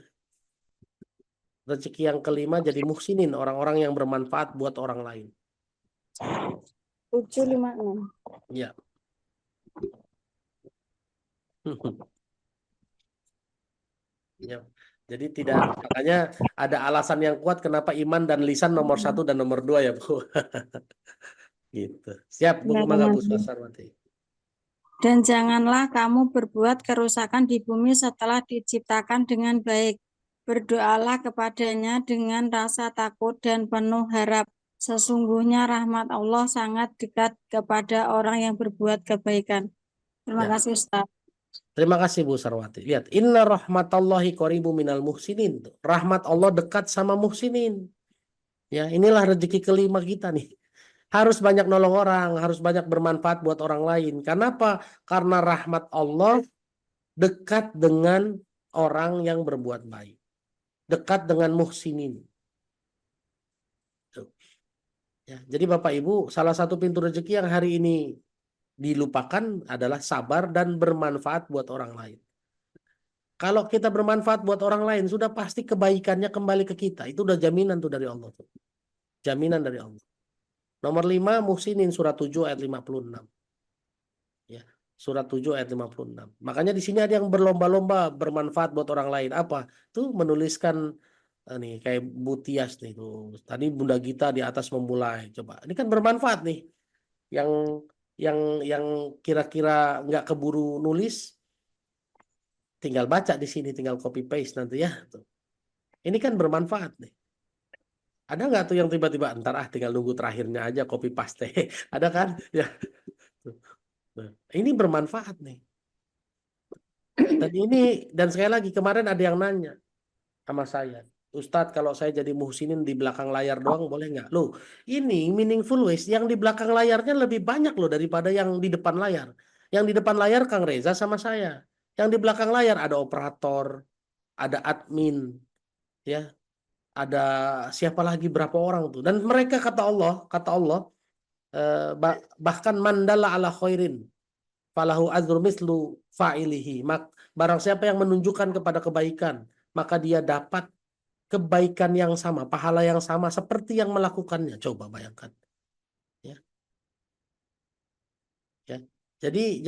Rezeki yang kelima jadi muhsinin, orang-orang yang bermanfaat buat orang lain. 756. Ya. Ya. Jadi makanya ada alasan yang kuat kenapa iman dan lisan nomor 1 dan nomor 2 ya Bu. Gitu. Siap Bu, mangga Bu Sarwati. Dan janganlah kamu berbuat kerusakan di bumi setelah diciptakan dengan baik. Berdoalah kepadanya dengan rasa takut dan penuh harap. Sesungguhnya rahmat Allah sangat dekat kepada orang yang berbuat kebaikan. Terima kasih Ustaz. Terima kasih Bu Sarwati. Lihat, inna rahmatallahi qaribu minal muhsinin. Rahmat Allah dekat sama muhsinin. Ya, inilah rezeki kelima kita nih. Harus banyak nolong orang, harus banyak bermanfaat buat orang lain. Kenapa? Karena rahmat Allah dekat dengan orang yang berbuat baik. Dekat dengan muhsinin. Ya, jadi Bapak Ibu, salah satu pintu rezeki yang hari ini dilupakan adalah sabar dan bermanfaat buat orang lain. Kalau kita bermanfaat buat orang lain, sudah pasti kebaikannya kembali ke kita. Itu udah jaminan tuh dari Allah tuh. Jaminan dari Allah. Nomor 5, Muhsinin surat 7 ayat 56. Ya, surat 7 ayat 56. Makanya di sini ada yang berlomba-lomba bermanfaat buat orang lain. Apa? Tuh menuliskan nih kayak Butias nih tuh. Tadi Bunda Gita di atas memulai. Coba. Ini kan bermanfaat nih. Yang yang kira-kira nggak keburu nulis, tinggal baca di sini, tinggal copy paste nanti ya. Tuh. Ini kan bermanfaat nih. Ada nggak tuh yang tiba-tiba ntar tinggal nunggu terakhirnya aja copy paste. Ada kan? Ya. Nah, ini bermanfaat nih. Dan sekali lagi kemarin ada yang nanya sama saya, Ustadz kalau saya jadi muhsinin di belakang layar doang boleh nggak? Loh, ini meaningful ways yang di belakang layarnya lebih banyak loh daripada yang di depan layar. Yang di depan layar Kang Reza sama saya. Yang di belakang layar ada operator, ada admin, ya, ada siapa lagi berapa orang tuh. Dan mereka kata Allah, bahkan mandala ala khairin falahu azru mislu fa'ilihi. Barang siapa yang menunjukkan kepada kebaikan, maka dia dapat kebaikan yang sama, pahala yang sama seperti yang melakukannya. Coba bayangkan. Ya. Ya. Jadi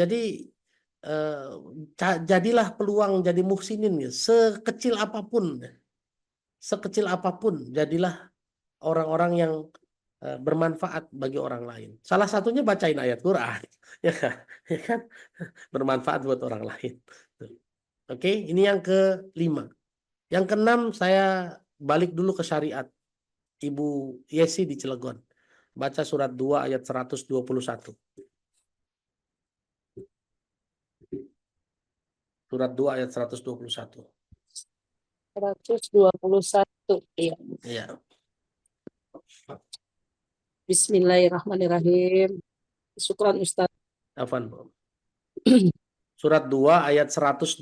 jadilah peluang jadi muhsinin ya. Sekecil apapun. Sekecil apapun jadilah orang-orang yang bermanfaat bagi orang lain. Salah satunya bacain ayat Quran. Ya kan? Bermanfaat buat orang lain. Oke, ini yang ke-5. Yang ke-6 saya balik dulu ke syariat. Ibu Yesi di Cilegon. Baca surat 2 ayat 121. Surat 2 ayat 121. 121. Iya. Iya. Bismillahirrahmanirrahim. Syukran Ustaz. Afwan, Bu. Surat 2 ayat 121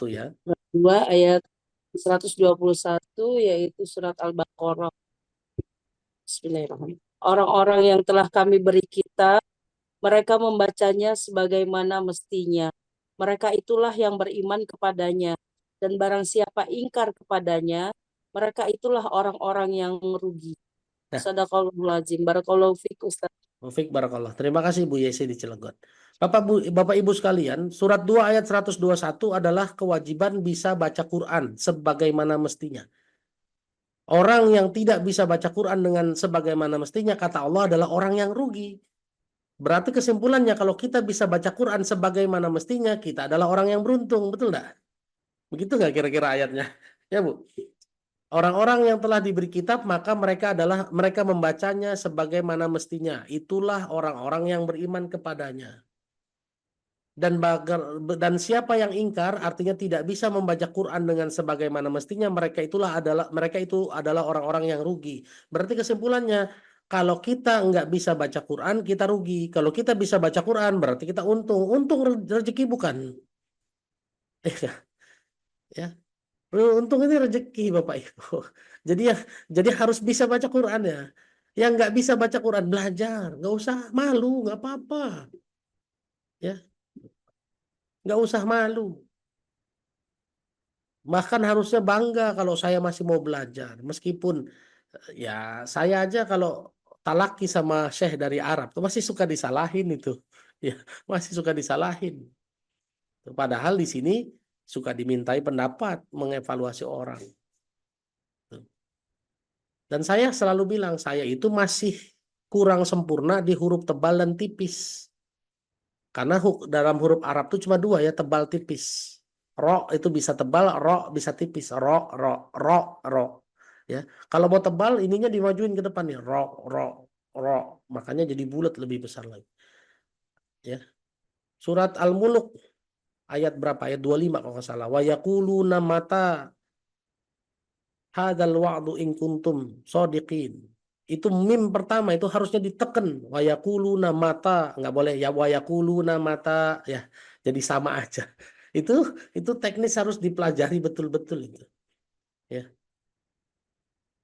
ya. 2 ayat 121 yaitu surat Al-Baqarah. Bismillahirrahmanirrahim. Orang-orang yang telah kami beri kitab, mereka membacanya sebagaimana mestinya. Mereka itulah yang beriman kepadanya. Dan barang siapa ingkar kepadanya, mereka itulah orang-orang yang merugi. Nah. Sadaqallahul azim. Barakallahu fiik Ustaz. Fik barakallah. Terima kasih Bu Yesi di Cilegon. Bapak Ibu sekalian, surat 2 ayat 121 adalah kewajiban bisa baca Quran sebagaimana mestinya. Orang yang tidak bisa baca Quran dengan sebagaimana mestinya, kata Allah, adalah orang yang rugi. Berarti kesimpulannya kalau kita bisa baca Quran sebagaimana mestinya, kita adalah orang yang beruntung. Betul nggak? Begitu nggak kira-kira ayatnya? Ya Bu. Orang-orang yang telah diberi kitab, maka mereka membacanya sebagaimana mestinya. Itulah orang-orang yang beriman kepadanya. Dan siapa yang ingkar, artinya tidak bisa membaca Quran dengan sebagaimana mestinya, mereka itu adalah orang-orang yang rugi. Berarti kesimpulannya, kalau kita nggak bisa baca Quran, kita rugi. Kalau kita bisa baca Quran, berarti kita untung. Untung rezeki bukan? Ya. Untung ini rezeki Bapak Ibu. Jadi harus bisa baca Quran ya. Yang nggak bisa baca Quran belajar, nggak usah malu, nggak apa-apa. Ya, nggak usah malu. Bahkan harusnya bangga kalau saya masih mau belajar. Meskipun ya saya aja kalau talaki sama syekh dari Arab tuh masih suka disalahin itu. Ya, masih suka disalahin. Padahal di sini suka dimintai pendapat, mengevaluasi orang. Dan saya selalu bilang, saya itu masih kurang sempurna di huruf tebal dan tipis. Karena dalam huruf Arab itu cuma 2 ya, tebal tipis. Ro itu bisa tebal, ro bisa tipis. Ro. Ya. Kalau mau tebal, ininya dimajuin ke depan nih. Ro. Makanya jadi bulat lebih besar lagi. Ya. Surat Al-Muluk ayat berapa? Ayat 25 kalau nggak salah. Wa yaquluna mata hadzal wa'du in kuntum shodiqin. Itu mim pertama itu harusnya diteken. Wa yaquluna mata, nggak boleh ya wa yaquluna mata ya. Jadi sama aja. Itu teknis harus dipelajari betul-betul itu. Ya.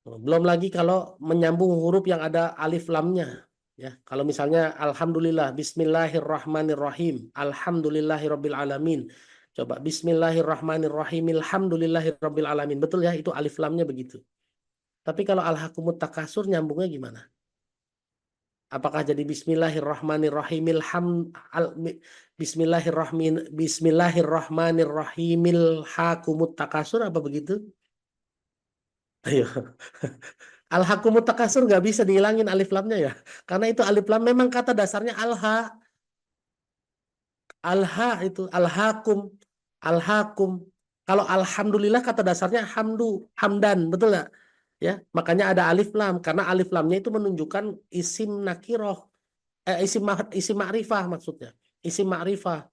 Belum lagi kalau menyambung huruf yang ada alif lamnya. Ya, kalau misalnya alhamdulillah, bismillahirrahmanirrahim, alhamdulillahirabbil alamin. Coba bismillahirrahmanirrahim, alhamdulillahirabbil alamin. Betul ya, itu alif lamnya begitu. Tapi kalau alhaqumut takasur nyambungnya gimana? Apakah jadi bismillahirrahmanirrahim, bismillahirrahmanirrahimil hakumut takasur apa begitu? Ayo. Alhaqumut takasur nggak bisa dihilangin alif lamnya ya. Karena itu alif lam memang kata dasarnya alha. Alha itu alhaqum. Alhaqum. Kalau alhamdulillah kata dasarnya hamdan, betul nggak? Ya, makanya ada alif lam karena alif lamnya itu menunjukkan isim nakiroh, isim ma'rifah maksudnya, isim ma'rifah,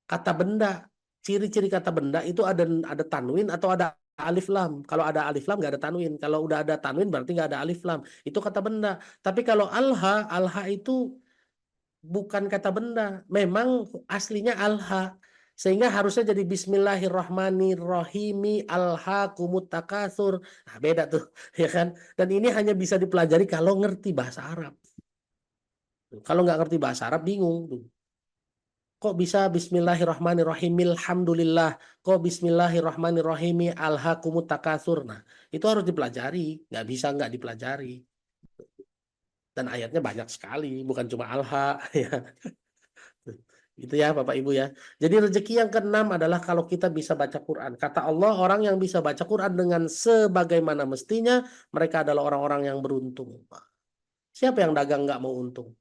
kata benda. Ciri-ciri kata benda itu ada tanwin atau ada alif lam. Kalau ada alif lam nggak ada tanwin. Kalau udah ada tanwin berarti nggak ada alif lam. Itu kata benda. Tapi kalau alha itu bukan kata benda. Memang aslinya alha. Sehingga harusnya jadi bismillahirrahmanirrahimi alhaqumut takasur. Nah, beda tuh, ya kan? Dan ini hanya bisa dipelajari kalau ngerti bahasa Arab. Kalau nggak ngerti bahasa Arab bingung tuh. Kok bisa bismillahirrahmanirrahim alhamdulillah, kok bismillahirrahmanirrahim alhaqumut takasur. Nah, itu harus dipelajari, nggak bisa nggak dipelajari. Dan ayatnya banyak sekali, bukan cuma alha ya. Itu ya Bapak Ibu ya. Jadi rezeki yang keenam adalah kalau kita bisa baca Quran. Kata Allah, orang yang bisa baca Quran dengan sebagaimana mestinya, mereka adalah orang-orang yang beruntung. Siapa yang dagang nggak mau untung?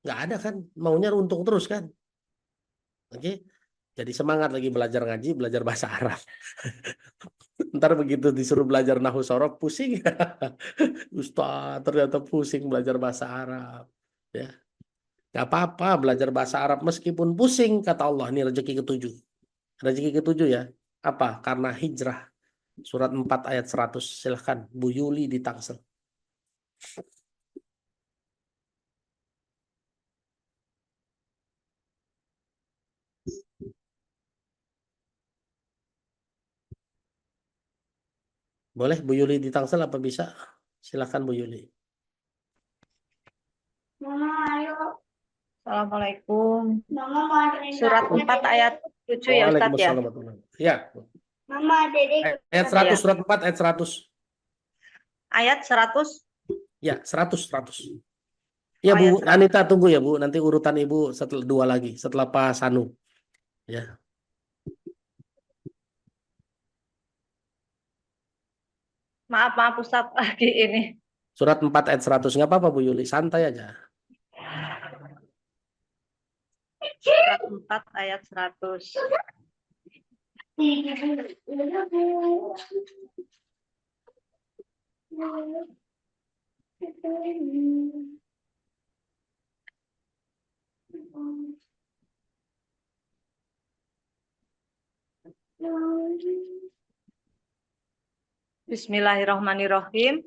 Nggak ada kan, maunya untung terus kan. Oke, jadi semangat lagi belajar ngaji, belajar bahasa Arab. Ntar begitu disuruh belajar nahu sorof, pusing. Ustaz, ternyata pusing belajar bahasa Arab. Ya, nggak apa-apa belajar bahasa Arab meskipun pusing, kata Allah. Ini rezeki ketujuh. Rezeki ketujuh ya. Apa? Karena hijrah. Surat 4 ayat 100. Silahkan Bu Yuli di Tangsel. Boleh Bu Yuli di Tangsel apa bisa? Silahkan Bu Yuli. Mama, ayo. Assalamualaikum. Mama, surat 4 ayat 7 ya Ustaz ya? Ya. Mama, Dedek. Ayat 100, surat 4 ayat 100. Ayat 100? Ya, 100. Ya Bu, Anita tunggu ya Bu, nanti urutan Ibu setelah 2 lagi, setelah Pak Sanu. Ya. Maaf Ustaz lagi ini. Surat 4 ayat 100, nggak apa-apa Bu Yuli, santai aja. Surat 4 ayat 100. Bismillahirrahmanirrahim.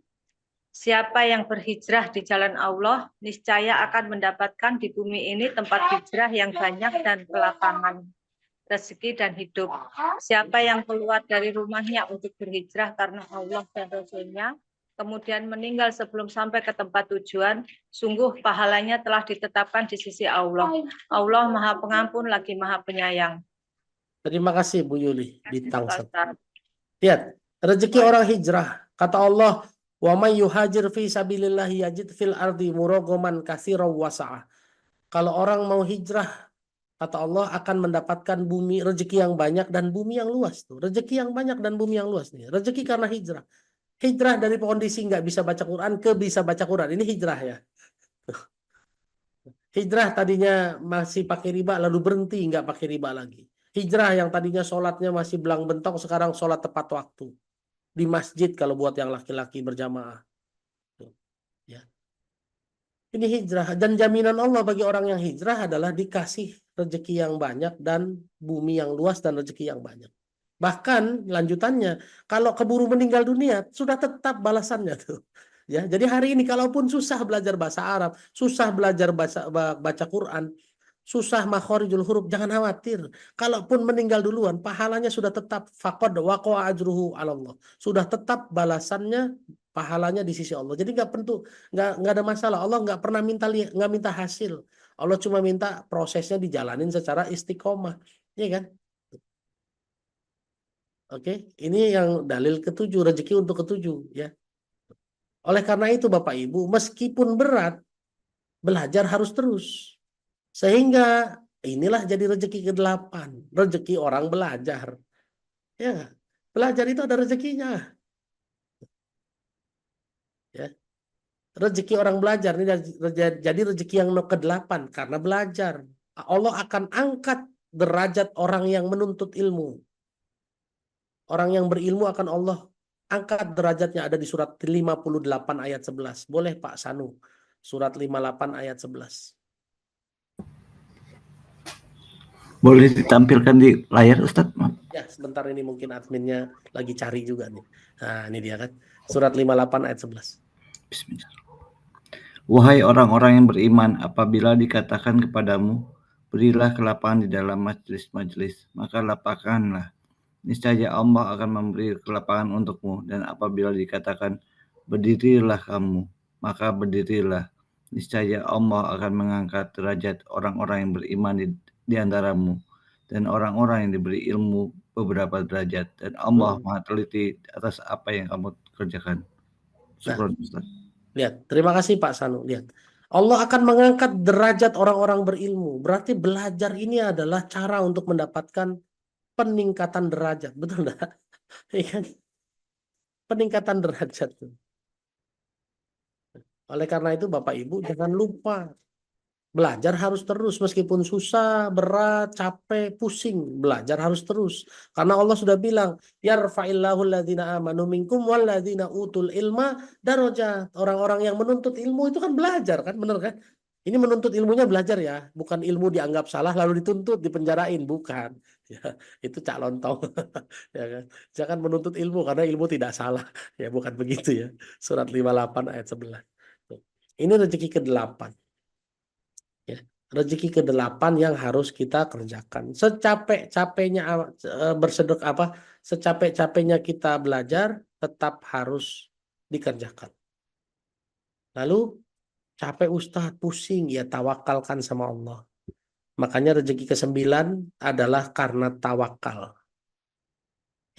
Siapa yang berhijrah di jalan Allah, niscaya akan mendapatkan di bumi ini tempat hijrah yang banyak dan kelapangan, rezeki dan hidup. Siapa yang keluar dari rumahnya untuk berhijrah karena Allah dan Rasul-Nya, kemudian meninggal sebelum sampai ke tempat tujuan, sungguh pahalanya telah ditetapkan di sisi Allah. Allah Maha Pengampun lagi Maha Penyayang. Terima kasih Bu Yuli di Tangsel. Lihat, rezeki orang hijrah. Kata Allah, wa may yuhajir fi sabilillah yajid fil ardi muragaman katsiran wasa'ah. Kalau orang mau hijrah, kata Allah akan mendapatkan bumi rezeki yang banyak dan bumi yang luas tuh. Rezeki yang banyak dan bumi yang luas nih. Rezeki karena hijrah. Hijrah dari kondisi nggak bisa baca Quran ke bisa baca Quran. Ini hijrah ya. Hijrah tadinya masih pakai riba lalu berhenti nggak pakai riba lagi. Hijrah yang tadinya sholatnya masih belang bentong sekarang sholat tepat waktu. Di masjid kalau buat yang laki-laki berjamaah. Ya. Ini hijrah. Dan jaminan Allah bagi orang yang hijrah adalah dikasih rezeki yang banyak dan bumi yang luas dan rezeki yang banyak. Bahkan lanjutannya, kalau keburu meninggal dunia, sudah tetap balasannya tuh. Ya, jadi hari ini kalaupun susah belajar bahasa Arab, susah belajar baca Quran, susah makhorijul huruf, jangan khawatir. Kalaupun meninggal duluan, pahalanya sudah tetap faqad waqa'a ajruhu 'ala Allah. Sudah tetap balasannya, pahalanya di sisi Allah. Jadi nggak ada masalah. Allah nggak pernah nggak minta hasil. Allah cuma minta prosesnya dijalanin secara istiqomah, ya kan? Oke, ini yang dalil ketujuh, rezeki untuk ketujuh, ya. Oleh karena itu Bapak Ibu, meskipun berat, belajar harus terus. Sehingga inilah jadi rezeki ke-8, rezeki orang belajar. Ya, belajar itu ada rezekinya. Ya. Rezeki orang belajar ini jadi rezeki yang ke-8 karena belajar. Allah akan angkat derajat orang yang menuntut ilmu. Orang yang berilmu akan Allah angkat derajatnya, ada di surat 58 ayat 11. Boleh Pak Sanu, surat 58 ayat 11. Boleh ditampilkan di layar Ustadz? Ya, sebentar, ini mungkin adminnya lagi cari juga nih. Nah, ini dia kan. Surat 58 ayat 11. Bismillah. Wahai orang-orang yang beriman, apabila dikatakan kepadamu, berilah kelapangan di dalam majelis-majelis, maka lapangkanlah. Niscaya Allah akan memberi kelapangan untukmu. Dan apabila dikatakan, berdirilah kamu, maka berdirilah. Niscaya Allah akan mengangkat derajat orang-orang yang beriman di antaramu, dan orang-orang yang diberi ilmu beberapa derajat. Dan Allah Maha teliti atas apa yang kamu kerjakan. Syukur, Ustaz. Lihat, terima kasih Pak Sanu. Lihat, Allah akan mengangkat derajat orang-orang berilmu. Berarti belajar ini adalah cara untuk mendapatkan peningkatan derajat, betul enggak? Peningkatan derajat. Oleh karena itu Bapak Ibu jangan lupa, belajar harus terus meskipun susah, berat, capek, pusing, belajar harus terus. Karena Allah sudah bilang, yarfa'illahu alladzina amanu minkum walladzina utul ilma darajat. Orang-orang yang menuntut ilmu itu kan belajar kan, benar kan? Ini menuntut ilmunya belajar ya, bukan ilmu dianggap salah lalu dituntut, dipenjarain, bukan. Ya, itu cak lontong. Ya kan? Jangan menuntut ilmu karena ilmu tidak salah. Ya, bukan begitu ya. Surat 58 ayat 11. Ini rezeki ke-8. Ya, rezeki ke-8 yang harus kita kerjakan. Secapek-capeknya secapek-capeknya kita belajar tetap harus dikerjakan. Lalu capek Ustadz, pusing, ya tawakalkan sama Allah. Makanya rezeki ke-9 adalah karena tawakal.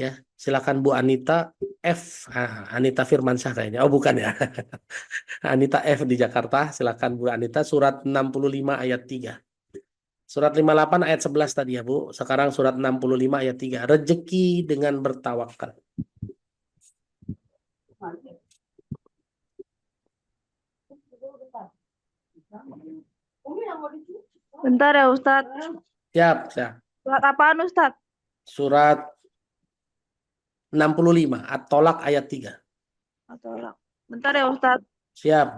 Ya, silakan Bu Anita F. Anita Firmansyah kayaknya. Oh, bukan ya. Anita F di Jakarta. Silakan Bu Anita, surat 65 ayat 3. Surat 58 ayat 11 tadi ya Bu. Sekarang surat 65 ayat 3. Rezeki dengan bertawakal. Bentar ya Ustadz. Siap. Surat apaan Ustadz? Surat 65 At-Tolak ayat 3. At-Tolak. Bentar ya Ustadz. Siap.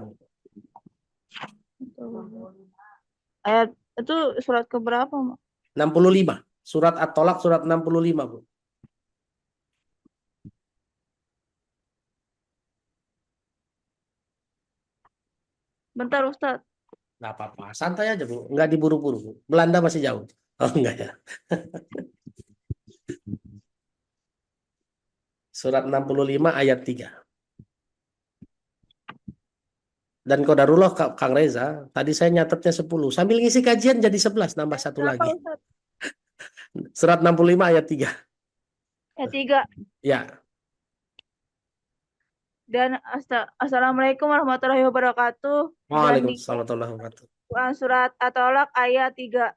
Ayat itu surat keberapa, Mak? 65. Surat At-Tolak surat 65, Bu. Bentar Ustadz. Nggak apa-apa, santai aja Bu, nggak diburu-buru Bu. Belanda masih jauh. Oh enggak ya. Surat 65 ayat 3. Dan qadarullah Kang Reza, tadi saya nyatetnya 10. Sambil ngisi kajian jadi 11, nambah satu lagi. Surat 65 ayat 3. Ayat 3. Ya. Dan Assalamualaikum warahmatullahi wabarakatuh. Waalaikumsalam warahmatullahi wabarakatuh. Surat At-Tolak ayat 3.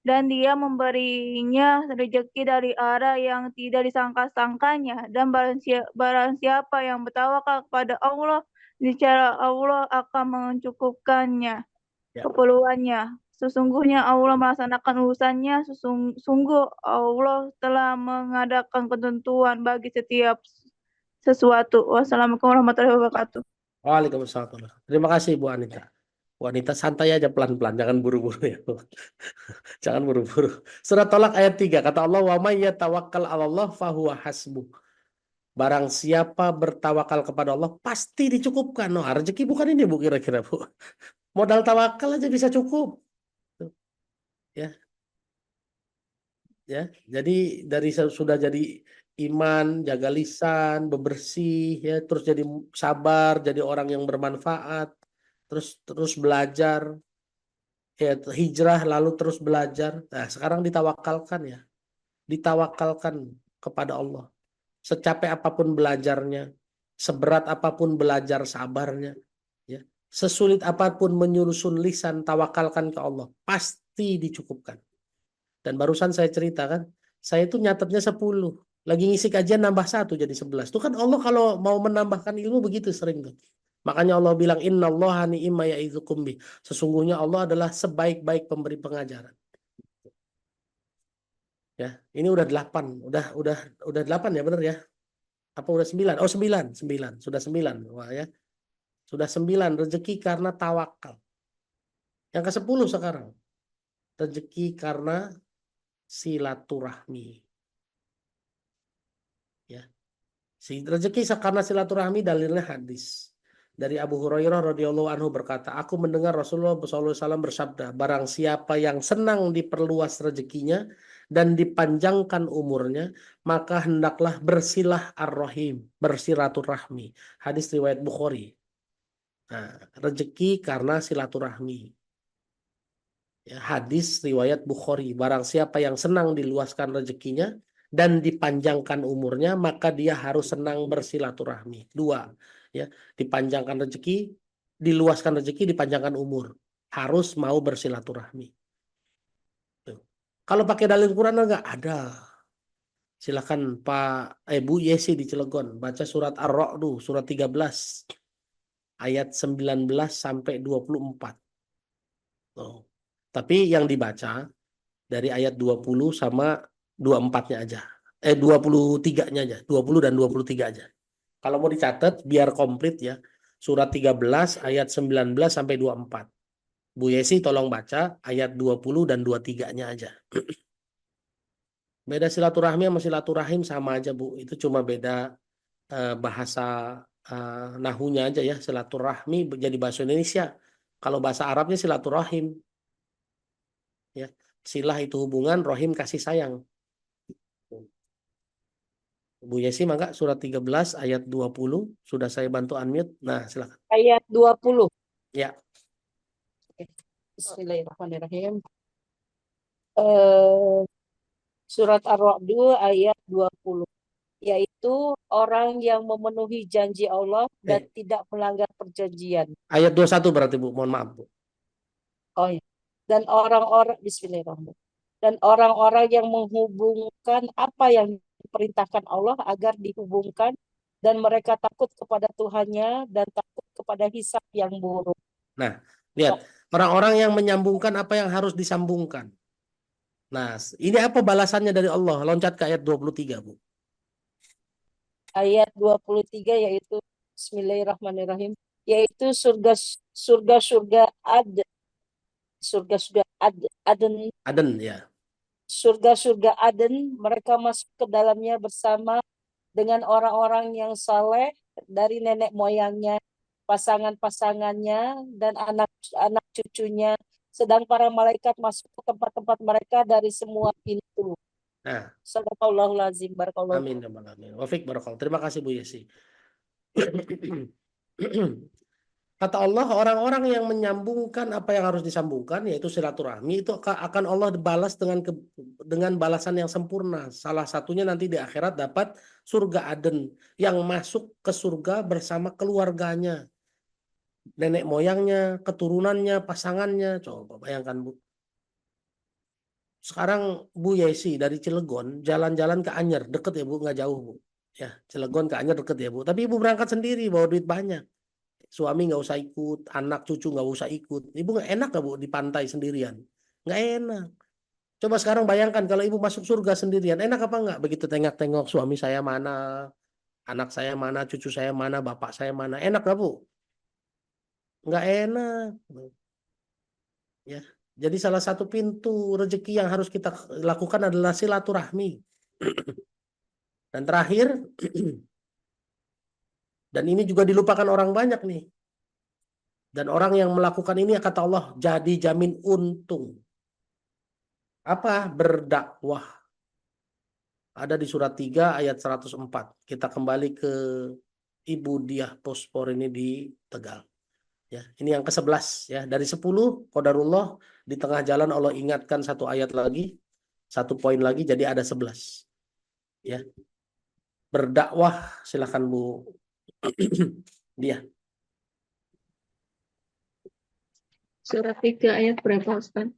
Dan dia memberinya rezeki dari arah yang tidak disangka-sangkanya. Dan barang siapa yang bertawakal kepada Allah, niscaya Allah akan mencukupkannya keperluannya. Sesungguhnya Allah melaksanakan urusannya. Sungguh Allah telah mengadakan ketentuan bagi setiap sesuatu. Wassalamualaikum warahmatullahi wabarakatuh. Waalaikumsalam. Terima kasih Bu Anita. Bu Anita santai aja, pelan-pelan, jangan buru-buru ya. Jangan buru-buru. Surat Tolak ayat 3 kata Allah, wa may yatawakkal 'alallah fahuwa hasbuh. Barang siapa bertawakal kepada Allah pasti dicukupkan. Rezeki bukan ini Bu, kira-kira Bu. Modal tawakal aja bisa cukup. Ya, ya. Jadi dari sudah jadi iman, jaga lisan, bebersih, ya, terus jadi sabar, jadi orang yang bermanfaat, terus belajar, ya, hijrah lalu terus belajar. Nah, sekarang ditawakalkan ya, ditawakalkan kepada Allah. Secapek apapun belajarnya, seberat apapun belajar sabarnya, ya, sesulit apapun menyusun lisan, tawakalkan ke Allah, pasti dicukupkan. Dan barusan saya ceritakan, saya itu nyatetnya 10. Lagi ngisi kajian nambah 1 jadi 11. Itu kan Allah kalau mau menambahkan ilmu begitu sering tuh. Makanya Allah bilang innallaha ni'ma ya'idzukum bih. Sesungguhnya Allah adalah sebaik-baik pemberi pengajaran. Ya, ini udah 8. Udah 8 ya, benar ya? Apa udah 9? Oh, 9. Sudah 9. Wah, ya. Sudah 9 rezeki karena tawakal. Yang ke-10 sekarang. Rezeki karena silaturahmi. Ya. Rezeki karena silaturahmi dalilnya hadis. Dari Abu Hurairah radhiyallahu anhu berkata, aku mendengar Rasulullah SAW bersabda, barang siapa yang senang diperluas rezekinya dan dipanjangkan umurnya, maka hendaklah bersilah ar-rahim, bersilaturahmi. Hadis riwayat Bukhari. Nah, rezeki karena silaturahmi. Ya, hadis riwayat Bukhari, barang siapa yang senang diluaskan rezekinya dan dipanjangkan umurnya, maka dia harus senang bersilaturahmi. 2, ya, dipanjangkan rezeki, diluaskan rezeki, dipanjangkan umur. Harus mau bersilaturahmi. Tuh. Kalau pakai dalil Quran enggak ada. Silakan Pak Bu Yesi di Cilegon baca surat Ar-Ra'd, surat 13 ayat 19 sampai 24. Tuh. Tapi yang dibaca dari ayat 20 sama 24-nya aja. 23-nya aja. 20 dan 23 aja. Kalau mau dicatat biar komplit ya. Surat 13 ayat 19 sampai 24. Bu Yesi tolong baca ayat 20 dan 23-nya aja. Beda silaturahmi sama silaturahim sama aja, Bu. Itu cuma beda bahasa nahunya aja ya. Silaturahmi jadi bahasa Indonesia. Kalau bahasa Arabnya silaturahim. Ya, silah itu hubungan, rohim kasih sayang. Bu Yesi, maka surat 13 ayat 20 sudah saya bantu unmute. Nah, silakan. Ayat 20. Ya. Bismillahirrahmanirrahim. Surat Ar-Ra'd ayat 20. Yaitu orang yang memenuhi janji Allah dan tidak melanggar perjanjian. Ayat 21 berarti, Bu. Mohon maaf, Bu. Oh ya. Dan orang-orang Bismillahirrahmanirrahim. Dan orang-orang yang menghubungkan apa yang diperintahkan Allah agar dihubungkan, dan mereka takut kepada Tuhannya dan takut kepada hisab yang buruk. Nah, lihat. Orang-orang yang menyambungkan apa yang harus disambungkan. Nah, ini apa balasannya dari Allah? Loncat ke ayat 23, Bu. Ayat 23 yaitu Bismillahirrahmanirrahim, yaitu surga-surga Aden ya. Surga-surga Aden, mereka masuk ke dalamnya bersama dengan orang-orang yang saleh dari nenek moyangnya, pasangan-pasangannya, dan anak-anak cucunya, sedang para malaikat masuk ke tempat-tempat mereka dari semua pintu. Nah, Shadaqallahul azim. Barakallahu. Amin. Wafik barakallahu. Terima kasih Bu Yesi. Kata Allah, orang-orang yang menyambungkan apa yang harus disambungkan, yaitu silaturahmi, itu akan Allah balas dengan balasan yang sempurna. Salah satunya nanti di akhirat dapat surga Aden, yang masuk ke surga bersama keluarganya, nenek moyangnya, keturunannya, pasangannya. Coba bayangkan, Bu. Sekarang Bu Yesi dari Cilegon jalan-jalan ke Anyer, deket ya Bu, nggak jauh Bu. Ya, Cilegon ke Anyer deket ya Bu. Tapi Ibu berangkat sendiri, bawa duit banyak. Suami nggak usah ikut, anak cucu nggak usah ikut. Ibu nggak enak nggak Bu di pantai sendirian? Nggak enak. Coba sekarang bayangkan kalau ibu masuk surga sendirian, enak apa nggak? Begitu tengok-tengok suami saya mana, anak saya mana, cucu saya mana, bapak saya mana, enak nggak Bu? Nggak enak. Ya, jadi salah satu pintu rezeki yang harus kita lakukan adalah silaturahmi. Dan terakhir, dan ini juga dilupakan orang banyak nih. Dan orang yang melakukan ini kata Allah jadi jamin untung. Apa? Berdakwah. Ada di surat 3 ayat 104. Kita kembali ke Ibu Diah Pospor ini di Tegal. Ya, ini yang ke-11 ya. Dari 10 qadarullah di tengah jalan Allah ingatkan satu ayat lagi, satu poin lagi jadi ada 11. Ya. Berdakwah silakan Bu Diah. Surat 3 ayat berapa Ustaz?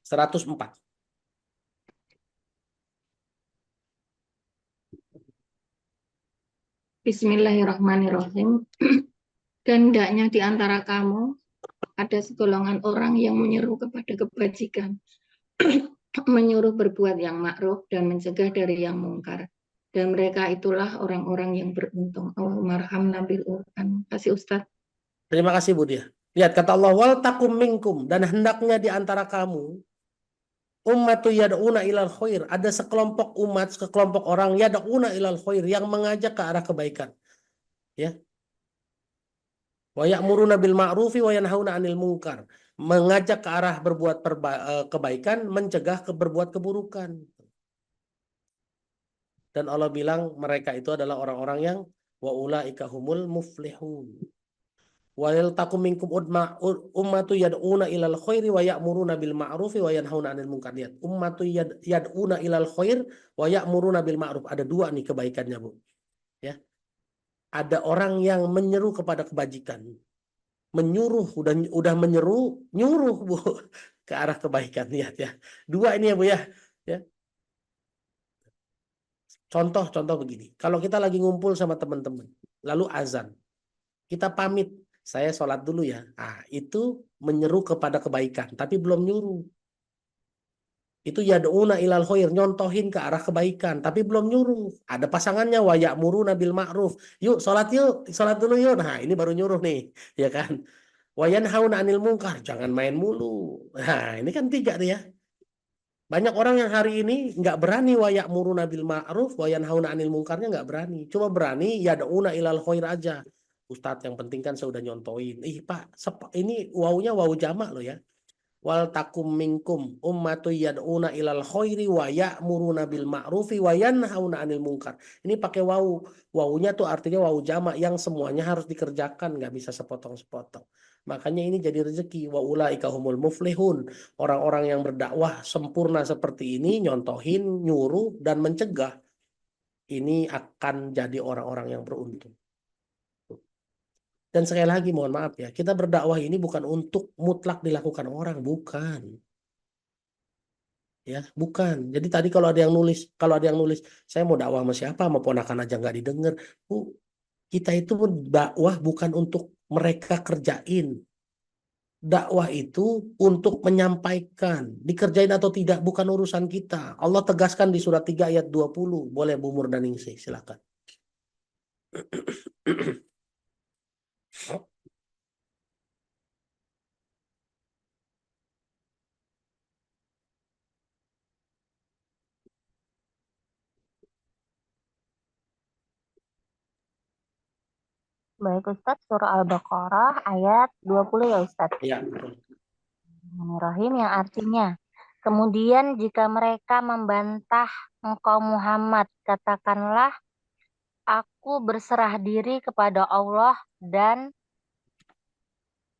104. Bismillahirrahmanirrahim. Dan hendaknya di antara kamu ada segolongan orang yang menyeru kepada kebajikan, menyuruh berbuat yang ma'ruf dan mencegah dari yang mungkar. Dan mereka itulah orang-orang yang beruntung. Allahumma arhamna bil Qur'an. Kasih Ustaz. Terima kasih Bu Diah. Lihat kata Allah, wal takum minkum, dan hendaknya di antara kamu ummatu yad'una ilal khair, ada sekelompok umat, sekelompok orang yad'una ilal khair yang mengajak ke arah kebaikan. Ya. Wa ya'muruna bil ma'rufi wa yanhauna 'anil munkar, mengajak ke arah berbuat kebaikan, mencegah berbuat keburukan. Dan Allah bilang mereka itu adalah orang-orang yang wa ulaika humul muflihun. Wa yaltakum minkum ummatu yad'una ilal khairi wa ya'muruna bil ma'rufi wa yanhauna 'anil munkar. Lihat, ummatu yad'una ilal khair wa ya'muruna bil ma'ruf. Ada dua nih kebaikannya, Bu. Ya. Ada orang yang menyeru kepada kebajikan. Menyuruh, udah menyeru, nyuruh Bu ke arah kebaikan. Lihat ya. Dua ini ya Bu ya. Ya. Contoh begini. Kalau kita lagi ngumpul sama teman-teman, lalu azan. Kita pamit, saya sholat dulu ya. Itu menyeru kepada kebaikan, tapi belum nyuruh. Itu yad'una ilal khair, nyontohin ke arah kebaikan, tapi belum nyuruh. Ada pasangannya, wa ya'muruna bil ma'ruf. Yuk, sholat dulu yuk. Nah, ini baru nyuruh nih, ya kan? Wa yanhauna 'anil munkar, jangan main mulu. Nah, ini kan 3 nih ya. Banyak orang yang hari ini nggak berani wa ya'muruna bil ma'ruf wa yanhauna 'anil munkarnya nggak berani. Cuma berani yad'una ilal khair aja. Ustadz, yang penting kan saya udah nyontoin. Pak, ini wawunya wawu jamak loh ya. Wal takum minkum ummatu yad'una ilal khairi wa ya'muruna bil ma'rufi wa yanhauna 'anil munkar. Ini pakai wawu. Wawunya tuh artinya wawu jamak yang semuanya harus dikerjakan, nggak bisa sepotong-sepotong. Makanya ini jadi rezeki. Wa ulaika humul muflihun. Orang-orang yang berdakwah sempurna seperti ini, nyontohin, nyuruh dan mencegah, ini akan jadi orang-orang yang beruntung. Dan sekali lagi mohon maaf ya, kita berdakwah ini bukan untuk mutlak dilakukan orang, bukan. Ya, bukan. Jadi tadi kalau ada yang nulis, saya mau dakwah sama siapa, sama ponakan aja nggak didengar. Bu, kita itu dakwah bukan untuk mereka kerjain. Dakwah itu untuk menyampaikan, dikerjain atau tidak bukan urusan kita. Allah tegaskan di surat 3 ayat 20. Boleh Bu Murdaningsih, silakan. Baik Ustadz, surah Al-Baqarah ayat 20 ya Ustadz. Iya, betul. Bismillahirrahmanirrahim, yang artinya, kemudian jika mereka membantah engkau Muhammad, katakanlah, aku berserah diri kepada Allah dan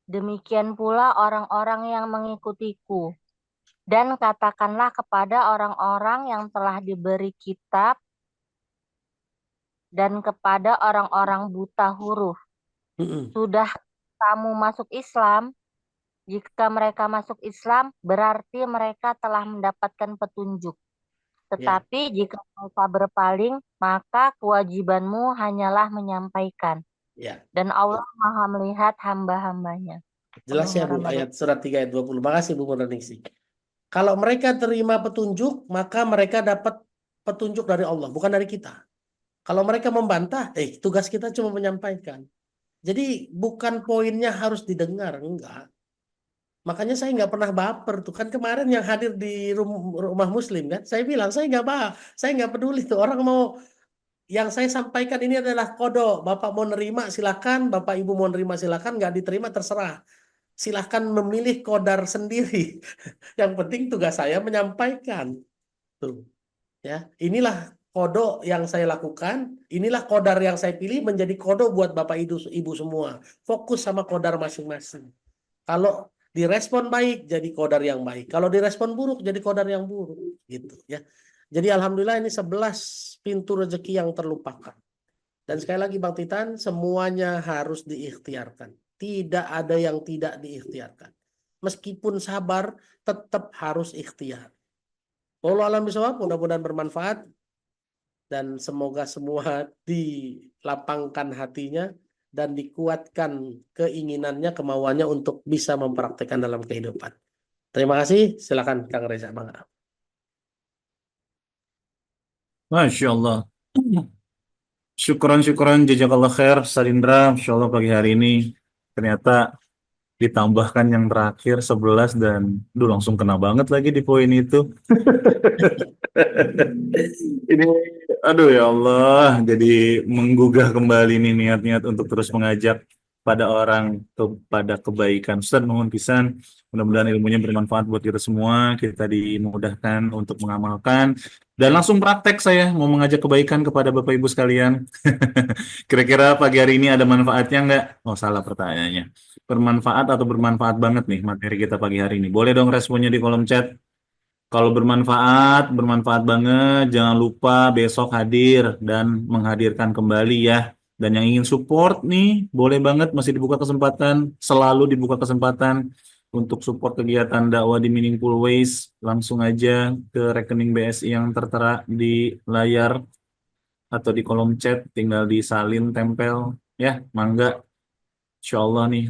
demikian pula orang-orang yang mengikutiku. Dan katakanlah kepada orang-orang yang telah diberi kitab dan kepada orang-orang buta huruf. Sudah kamu masuk Islam, jika mereka masuk Islam, berarti mereka telah mendapatkan petunjuk. Tetapi jika mereka berpaling, maka kewajibanmu hanyalah menyampaikan. Dan Allah Maha melihat hamba-hambanya. Jelas ya Bu, ayat surat 3 ayat 20. Makasih Bu Murdaningsih. Kalau mereka terima petunjuk, maka mereka dapat petunjuk dari Allah, bukan dari kita. Kalau mereka membantah, tugas kita cuma menyampaikan. Jadi bukan poinnya harus didengar, enggak. Makanya saya nggak pernah baper tuh kan, kemarin yang hadir di rumah Muslim kan, saya bilang saya nggak peduli tuh orang mau, yang saya sampaikan ini adalah kodok. Bapak mau nerima silakan, Bapak Ibu mau nerima silakan, nggak diterima terserah. silahkan memilih qadar sendiri. Yang penting tugas saya menyampaikan. Tuh, ya. Inilah kodok yang saya lakukan, inilah qadar yang saya pilih menjadi kodok buat Bapak Ibu semua. Fokus sama qadar masing-masing. Kalau direspon baik jadi qadar yang baik. Kalau direspon buruk jadi qadar yang buruk, gitu ya. Jadi alhamdulillah ini 11 pintu rezeki yang terlupakan. Dan sekali lagi Bang Titan, semuanya harus diikhtiarkan. Tidak ada yang tidak diikhtiarkan. Meskipun sabar, tetap harus ikhtiar. Wallahu a'lam bishawab, mudah-mudahan bermanfaat. Dan semoga semua dilapangkan hatinya dan dikuatkan keinginannya, kemauannya untuk bisa mempraktekkan dalam kehidupan. Terima kasih. Silakan Kang Reza, Bang Aram. Masya Allah. Syukuran jazakallah khair Ustaz Indra. Masya Allah pagi hari ini ternyata ditambahkan yang terakhir 11 dan langsung kena banget lagi di poin itu. Ini aduh ya Allah, jadi menggugah kembali nih niat-niat untuk terus mengajak pada orang kepada kebaikan. Ustaz mohon pisan, mudah-mudahan ilmunya bermanfaat buat kita semua, kita dimudahkan untuk mengamalkan dan langsung praktek. Saya mau mengajak kebaikan kepada Bapak Ibu sekalian. Kira-kira pagi hari ini ada manfaatnya nggak? Oh salah pertanyaannya. Bermanfaat atau bermanfaat banget nih materi kita pagi hari ini? Boleh dong responnya di kolom chat. Kalau bermanfaat banget. Jangan lupa besok hadir dan menghadirkan kembali ya. Dan yang ingin support nih, boleh banget, masih dibuka kesempatan, selalu dibuka kesempatan untuk support kegiatan dakwah di Meaningful Ways. Langsung aja ke rekening BSI yang tertera di layar atau di kolom chat, tinggal disalin, tempel ya, mangga. Insya Allah nih,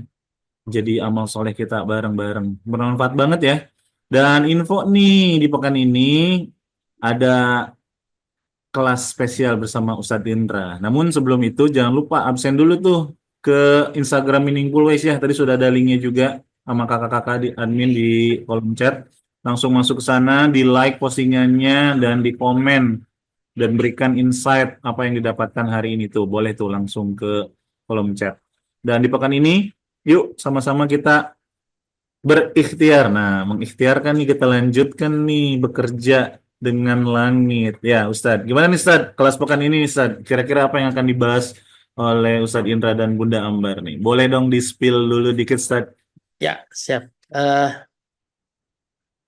jadi amal soleh kita bareng-bareng. Bermanfaat banget ya. Dan info nih, di pekan ini ada kelas spesial bersama Ustadz Indra. Namun sebelum itu jangan lupa absen dulu tuh ke Instagram Meaningful Ways ya. Tadi sudah ada linknya juga sama kakak-kakak di admin di kolom chat. Langsung masuk ke sana, di like postingannya dan di komen dan berikan insight apa yang didapatkan hari ini tuh. Boleh tuh langsung ke kolom chat. Dan di pekan ini yuk sama-sama kita berikhtiar. Nah, mengikhtiarkan nih, kita lanjutkan nih bekerja dengan langit. Ya, Ustadz. Gimana nih, Ustadz? Kelas pekan ini, Ustadz. Kira-kira apa yang akan dibahas oleh Ustadz Indra dan Bunda Ambar nih? Boleh dong di-spill dulu dikit, Ustadz. Ya, siap.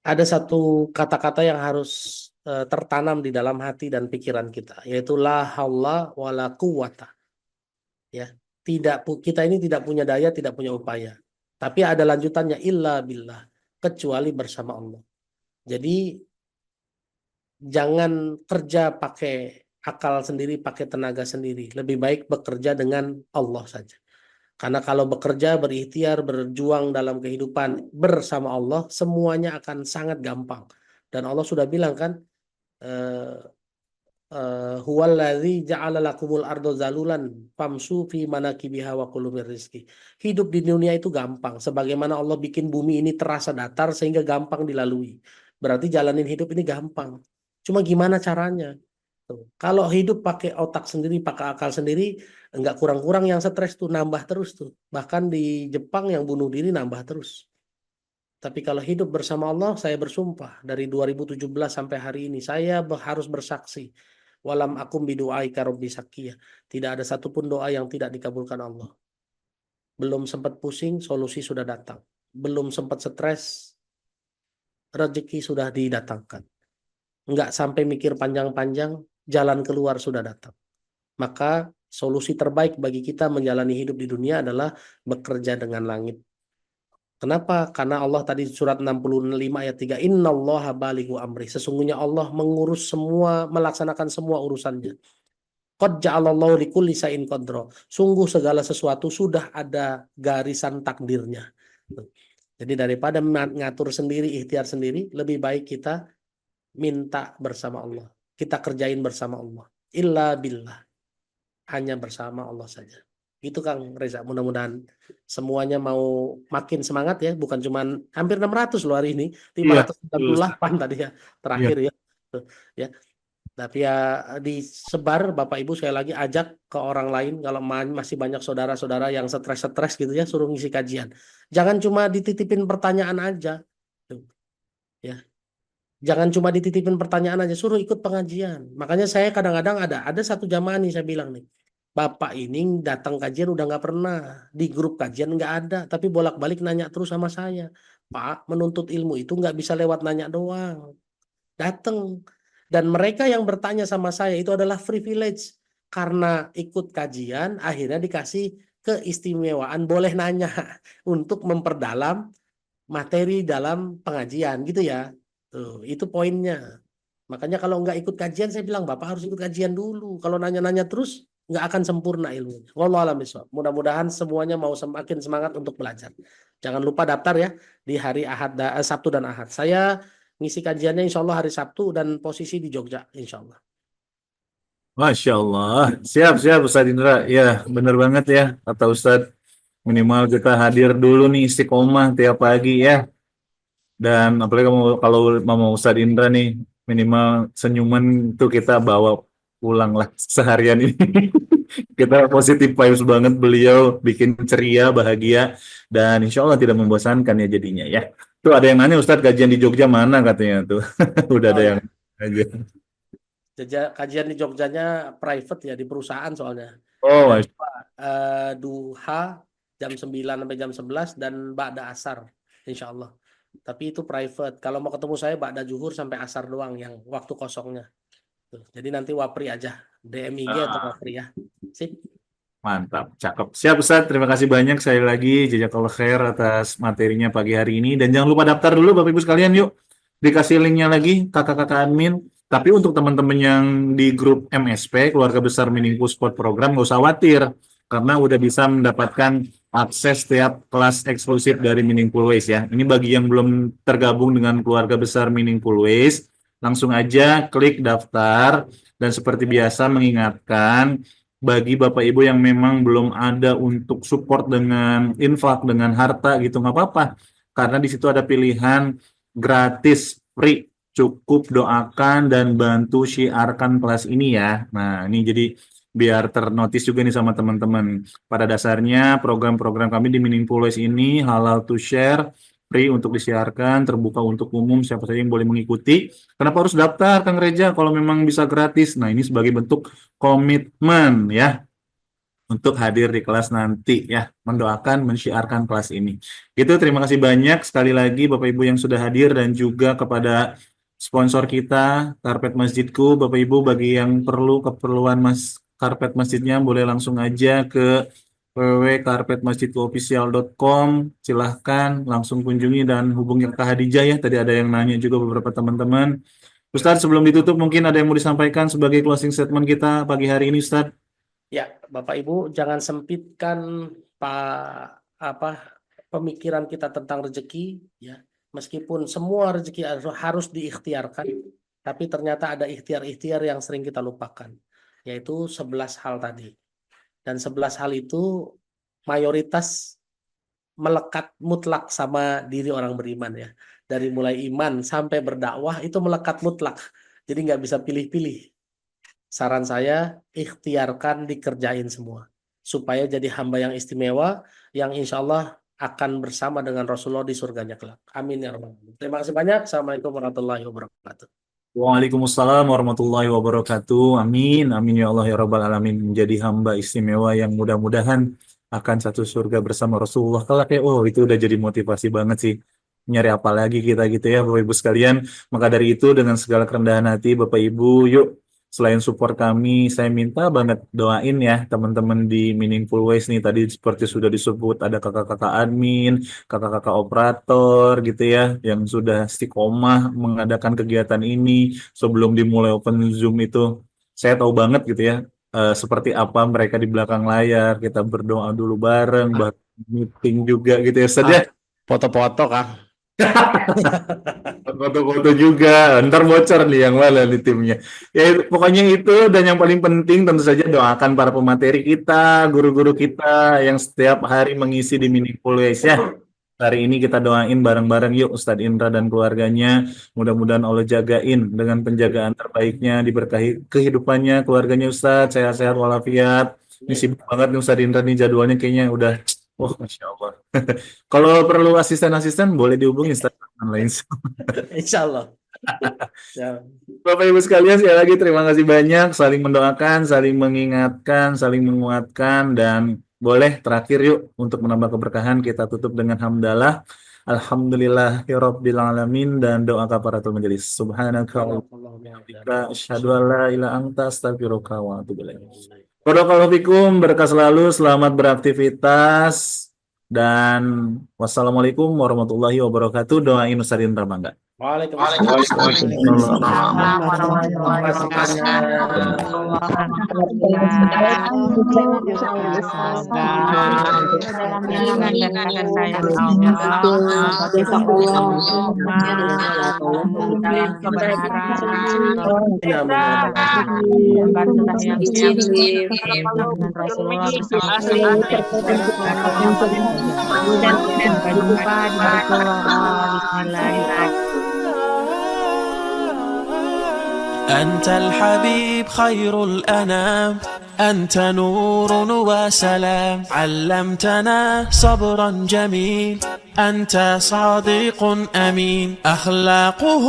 Ada satu kata-kata yang harus tertanam di dalam hati dan pikiran kita, yaitu la haula wala quwata. Ya, kita ini tidak punya daya, tidak punya upaya. Tapi ada lanjutannya, illa billah, kecuali bersama Allah. Jadi jangan kerja pakai akal sendiri, pakai tenaga sendiri. Lebih baik bekerja dengan Allah saja. Karena kalau bekerja, berikhtiar, berjuang dalam kehidupan bersama Allah, semuanya akan sangat gampang. Dan Allah sudah bilang kan, huwallazi ja'ala lakumul ardo zalulan famsu fi manakibiha wa kulu mir rizqi. Hidup di dunia itu gampang, sebagaimana Allah bikin bumi ini terasa datar sehingga gampang dilalui. Berarti jalanin hidup ini gampang. Cuma gimana caranya? Tuh. Kalau hidup pakai otak sendiri, pakai akal sendiri, enggak kurang-kurang yang stres tuh, nambah terus tuh. Bahkan di Jepang yang bunuh diri nambah terus. Tapi kalau hidup bersama Allah, saya bersumpah dari 2017 sampai hari ini, saya harus bersaksi. Walam akum bidu'aika rabbi sakiyah. Tidak ada satupun doa yang tidak dikabulkan Allah. Belum sempat pusing, solusi sudah datang. Belum sempat stres, rezeki sudah didatangkan. Enggak sampai mikir panjang-panjang, jalan keluar sudah datang. Maka solusi terbaik bagi kita menjalani hidup di dunia adalah bekerja dengan langit. Kenapa? Karena Allah tadi surat 65 ayat 3, innallaha balighu amri. Sesungguhnya Allah mengurus semua, melaksanakan semua urusannya. Qad ja'alallahu likulli shay'in qadra. Sungguh segala sesuatu sudah ada garisan takdirnya. Jadi daripada ngatur sendiri, ikhtiar sendiri, lebih baik kita minta bersama Allah. Kita kerjain bersama Allah. Illa billah. Hanya bersama Allah saja. Itu Kang Reza, mudah-mudahan semuanya mau makin semangat ya, bukan cuman hampir 600 loh hari ini, 598 tadi ya terakhir ya. Tapi ya disebar Bapak Ibu sekali lagi ajak ke orang lain kalau masih banyak saudara-saudara yang stres-stres gitu ya, suruh ngisi kajian. Jangan cuma dititipin pertanyaan aja. Tuh, ya. Jangan cuma dititipin pertanyaan aja, suruh ikut pengajian. Makanya saya kadang-kadang ada satu jamaah nih saya bilang nih, Bapak ini datang kajian udah nggak pernah, di grup kajian nggak ada, tapi bolak-balik nanya terus sama saya. Pak, menuntut ilmu itu nggak bisa lewat nanya doang. Datang. Dan mereka yang bertanya sama saya itu adalah privilege. Karena ikut kajian, akhirnya dikasih keistimewaan boleh nanya untuk memperdalam materi dalam pengajian gitu ya. Tuh, itu poinnya. Makanya kalau nggak ikut kajian, saya bilang Bapak harus ikut kajian dulu. Kalau nanya-nanya terus, nggak akan sempurna ilmunya. Wallahu a'lam bishawab. Mudah-mudahan semuanya mau semakin semangat untuk belajar. Jangan lupa daftar ya di hari Sabtu dan Ahad. Saya ngisi kajiannya insya Allah hari Sabtu dan posisi di Jogja insya Allah. Masya Allah. Siap Ustadz Indra. Ya, bener banget ya kata Ustadz. Minimal kita hadir dulu nih istiqomah tiap pagi ya. Dan apalagi kalau mau Ustadz Indra nih, minimal senyuman itu kita bawa pulang lah seharian ini. Kita positif vibes banget, beliau bikin ceria, bahagia, dan insya Allah tidak membosankan ya jadinya ya. Tuh ada yang nanya Ustadz kajian di Jogja mana katanya tuh. Udah ada yang aja. Kajian di Jogjanya private ya, di perusahaan soalnya. Oh, duha jam 9 sampai jam 11 dan ba'da asar insya Allah. Tapi itu private. Kalau mau ketemu saya ba'da zuhur sampai asar doang yang waktu kosongnya. Tuh. Jadi nanti wapri aja, DM IG atau wapri ya. Sip. Mantap, cakep. Siap Ustadz, terima kasih banyak sekali lagi jazakallah khair atas materinya pagi hari ini. Dan jangan lupa daftar dulu Bapak Ibu sekalian yuk. Dikasih linknya lagi kakak-kakak admin. Tapi untuk teman-teman yang di grup MSP, Keluarga Besar Meaningful Sport Program, nggak usah khawatir. Karena udah bisa mendapatkan akses setiap kelas eksklusif dari Meaningful Ways ya. Ini bagi yang belum tergabung dengan Keluarga Besar Meaningful Ways, langsung aja klik daftar. Dan seperti biasa mengingatkan, bagi Bapak Ibu yang memang belum ada untuk support dengan infak, dengan harta gitu, nggak apa-apa. Karena di situ ada pilihan gratis, free. Cukup doakan dan bantu syiarkan kelas ini ya. Nah, ini jadi biar ternotis juga nih sama teman-teman. Pada dasarnya program-program kami di Meaningful Ways ini halal to share, free untuk disiarkan, terbuka untuk umum, siapa saja yang boleh mengikuti. Kenapa harus daftar, Kang Reja, kalau memang bisa gratis? Nah, ini sebagai bentuk komitmen ya, untuk hadir di kelas nanti ya, mendoakan, mensyiarkan kelas ini. Itu terima kasih banyak sekali lagi Bapak Ibu yang sudah hadir dan juga kepada sponsor kita, Karpet Masjidku. Bapak Ibu bagi yang perlu keperluan karpet masjidnya boleh langsung aja ke www.karpetmasjidkuofficial.com. Silahkan langsung kunjungi dan hubungi Kak Hadijah ya. Tadi ada yang nanya juga beberapa teman-teman. Ustadz, sebelum ditutup mungkin ada yang mau disampaikan sebagai closing statement kita pagi hari ini, Ustadz. Ya, Bapak Ibu jangan sempitkan pemikiran kita tentang rezeki ya. Meskipun semua rezeki harus diikhtiarkan, tapi ternyata ada ikhtiar-ikhtiar yang sering kita lupakan, yaitu 11 hal tadi. Dan 11 hal itu mayoritas melekat mutlak sama diri orang beriman ya. Dari mulai iman sampai berdakwah itu melekat mutlak. Jadi nggak bisa pilih-pilih. Saran saya, ikhtiarkan dikerjain semua. Supaya jadi hamba yang istimewa, yang insya Allah akan bersama dengan Rasulullah di surganya kelak. Amin ya rabbal alamin. Terima kasih banyak. Assalamualaikum warahmatullahi wabarakatuh. Waalaikumsalam warahmatullahi wabarakatuh. Amin, amin ya Allah ya rabbal alamin. Menjadi hamba istimewa yang mudah-mudahan akan satu surga bersama Rasulullah. Kalau kayak itu udah jadi motivasi banget sih. Nyari apa lagi kita gitu ya Bapak Ibu sekalian. Maka dari itu dengan segala kerendahan hati Bapak Ibu, yuk selain support kami, saya minta banget doain ya teman-teman di Meaningful Ways nih. Tadi seperti sudah disebut ada kakak-kakak admin, kakak-kakak operator gitu ya, yang sudah istiqomah mengadakan kegiatan ini sebelum dimulai open Zoom itu. Saya tahu banget gitu ya, seperti apa mereka di belakang layar. Kita berdoa dulu bareng, bahkan meeting juga gitu ya Ustaz ya. Foto-foto Kang. Foto-foto juga, ntar bocor nih yang mana di timnya. Ya pokoknya itu, dan yang paling penting tentu saja doakan para pemateri kita, guru-guru kita yang setiap hari mengisi di Meaningful Ways ya. Hari ini kita doain bareng-bareng yuk Ustadz Indra dan keluarganya. Mudah-mudahan Allah jagain dengan penjagaan terbaiknya, diberkahi kehidupannya, keluarganya Ustadz, sehat-sehat walafiat. Ini sibuk banget nih Ustadz Indra nih, jadwalnya kayaknya udah, wah Masya Allah. Kalau perlu asisten-asisten boleh dihubungi Ustadz online. Insya Allah. Bapak Ibu sekalian, sekali lagi terima kasih banyak, saling mendoakan, saling mengingatkan, saling menguatkan, dan boleh terakhir yuk untuk menambah keberkahan kita tutup dengan hamdalah. Alhamdulillahirabbil alamin dan doa kafaratul majelis. Subhanaka wa bihamdika asyhadu an la ilaha illa anta astaghfiruka wa atubu ilaik. Barakallahu fikum, berkah selalu, selamat beraktivitas, dan wassalamualaikum warahmatullahi wabarakatuh. Doain Ustadz Indra Mangga. أنت الحبيب خير الأنام، أنت نور وسلام، علمتنا صبرا جميل، أنت صادق أمين، أخلاقه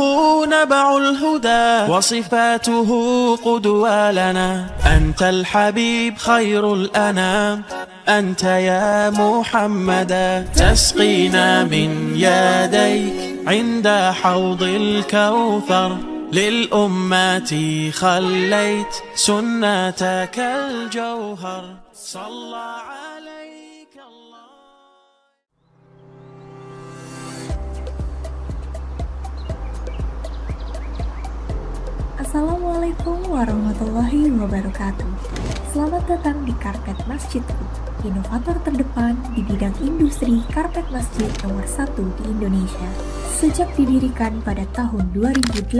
نبع الهدى وصفاته قدوة لنا. أنت الحبيب خير الأنام، أنت يا محمدا، تسقينا من يديك عند حوض الكوثر، للأمة خليت سنتك الجوهر، صلى عليك الله. Assalamualaikum warahmatullahi wabarakatuh. Selamat datang di Karpet Masjidku, inovator terdepan di bidang industri karpet masjid nomor 1 di Indonesia. Sejak didirikan pada tahun 2018,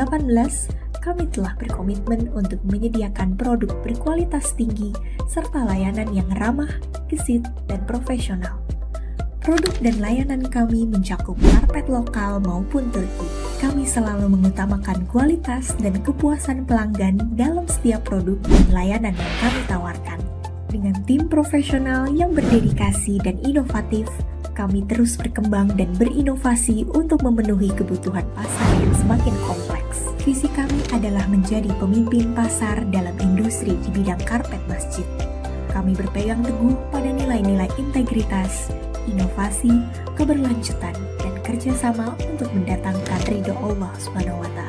kami telah berkomitmen untuk menyediakan produk berkualitas tinggi serta layanan yang ramah, gesit, dan profesional. Produk dan layanan kami mencakup karpet lokal maupun Turki. Kami selalu mengutamakan kualitas dan kepuasan pelanggan dalam setiap produk dan layanan yang kami tawarkan. Dengan tim profesional yang berdedikasi dan inovatif, kami terus berkembang dan berinovasi untuk memenuhi kebutuhan pasar yang semakin kompleks. Visi kami adalah menjadi pemimpin pasar dalam industri di bidang karpet masjid. Kami berpegang teguh pada nilai-nilai integritas, inovasi, keberlanjutan, dan kerjasama untuk mendatangkan ridho Allah SWT.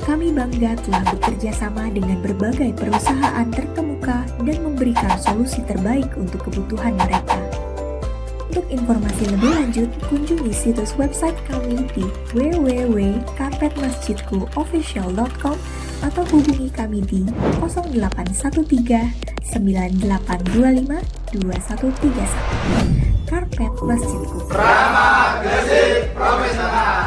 Kami bangga telah bekerja sama dengan berbagai perusahaan terkemuka dan memberikan solusi terbaik untuk kebutuhan mereka. Untuk informasi lebih lanjut, kunjungi situs website kami di www.karpetmasjidkuofficial.com atau hubungi kami di 0813 9825 2131. Karpet Masjidku. Ramah, gesit, profesional.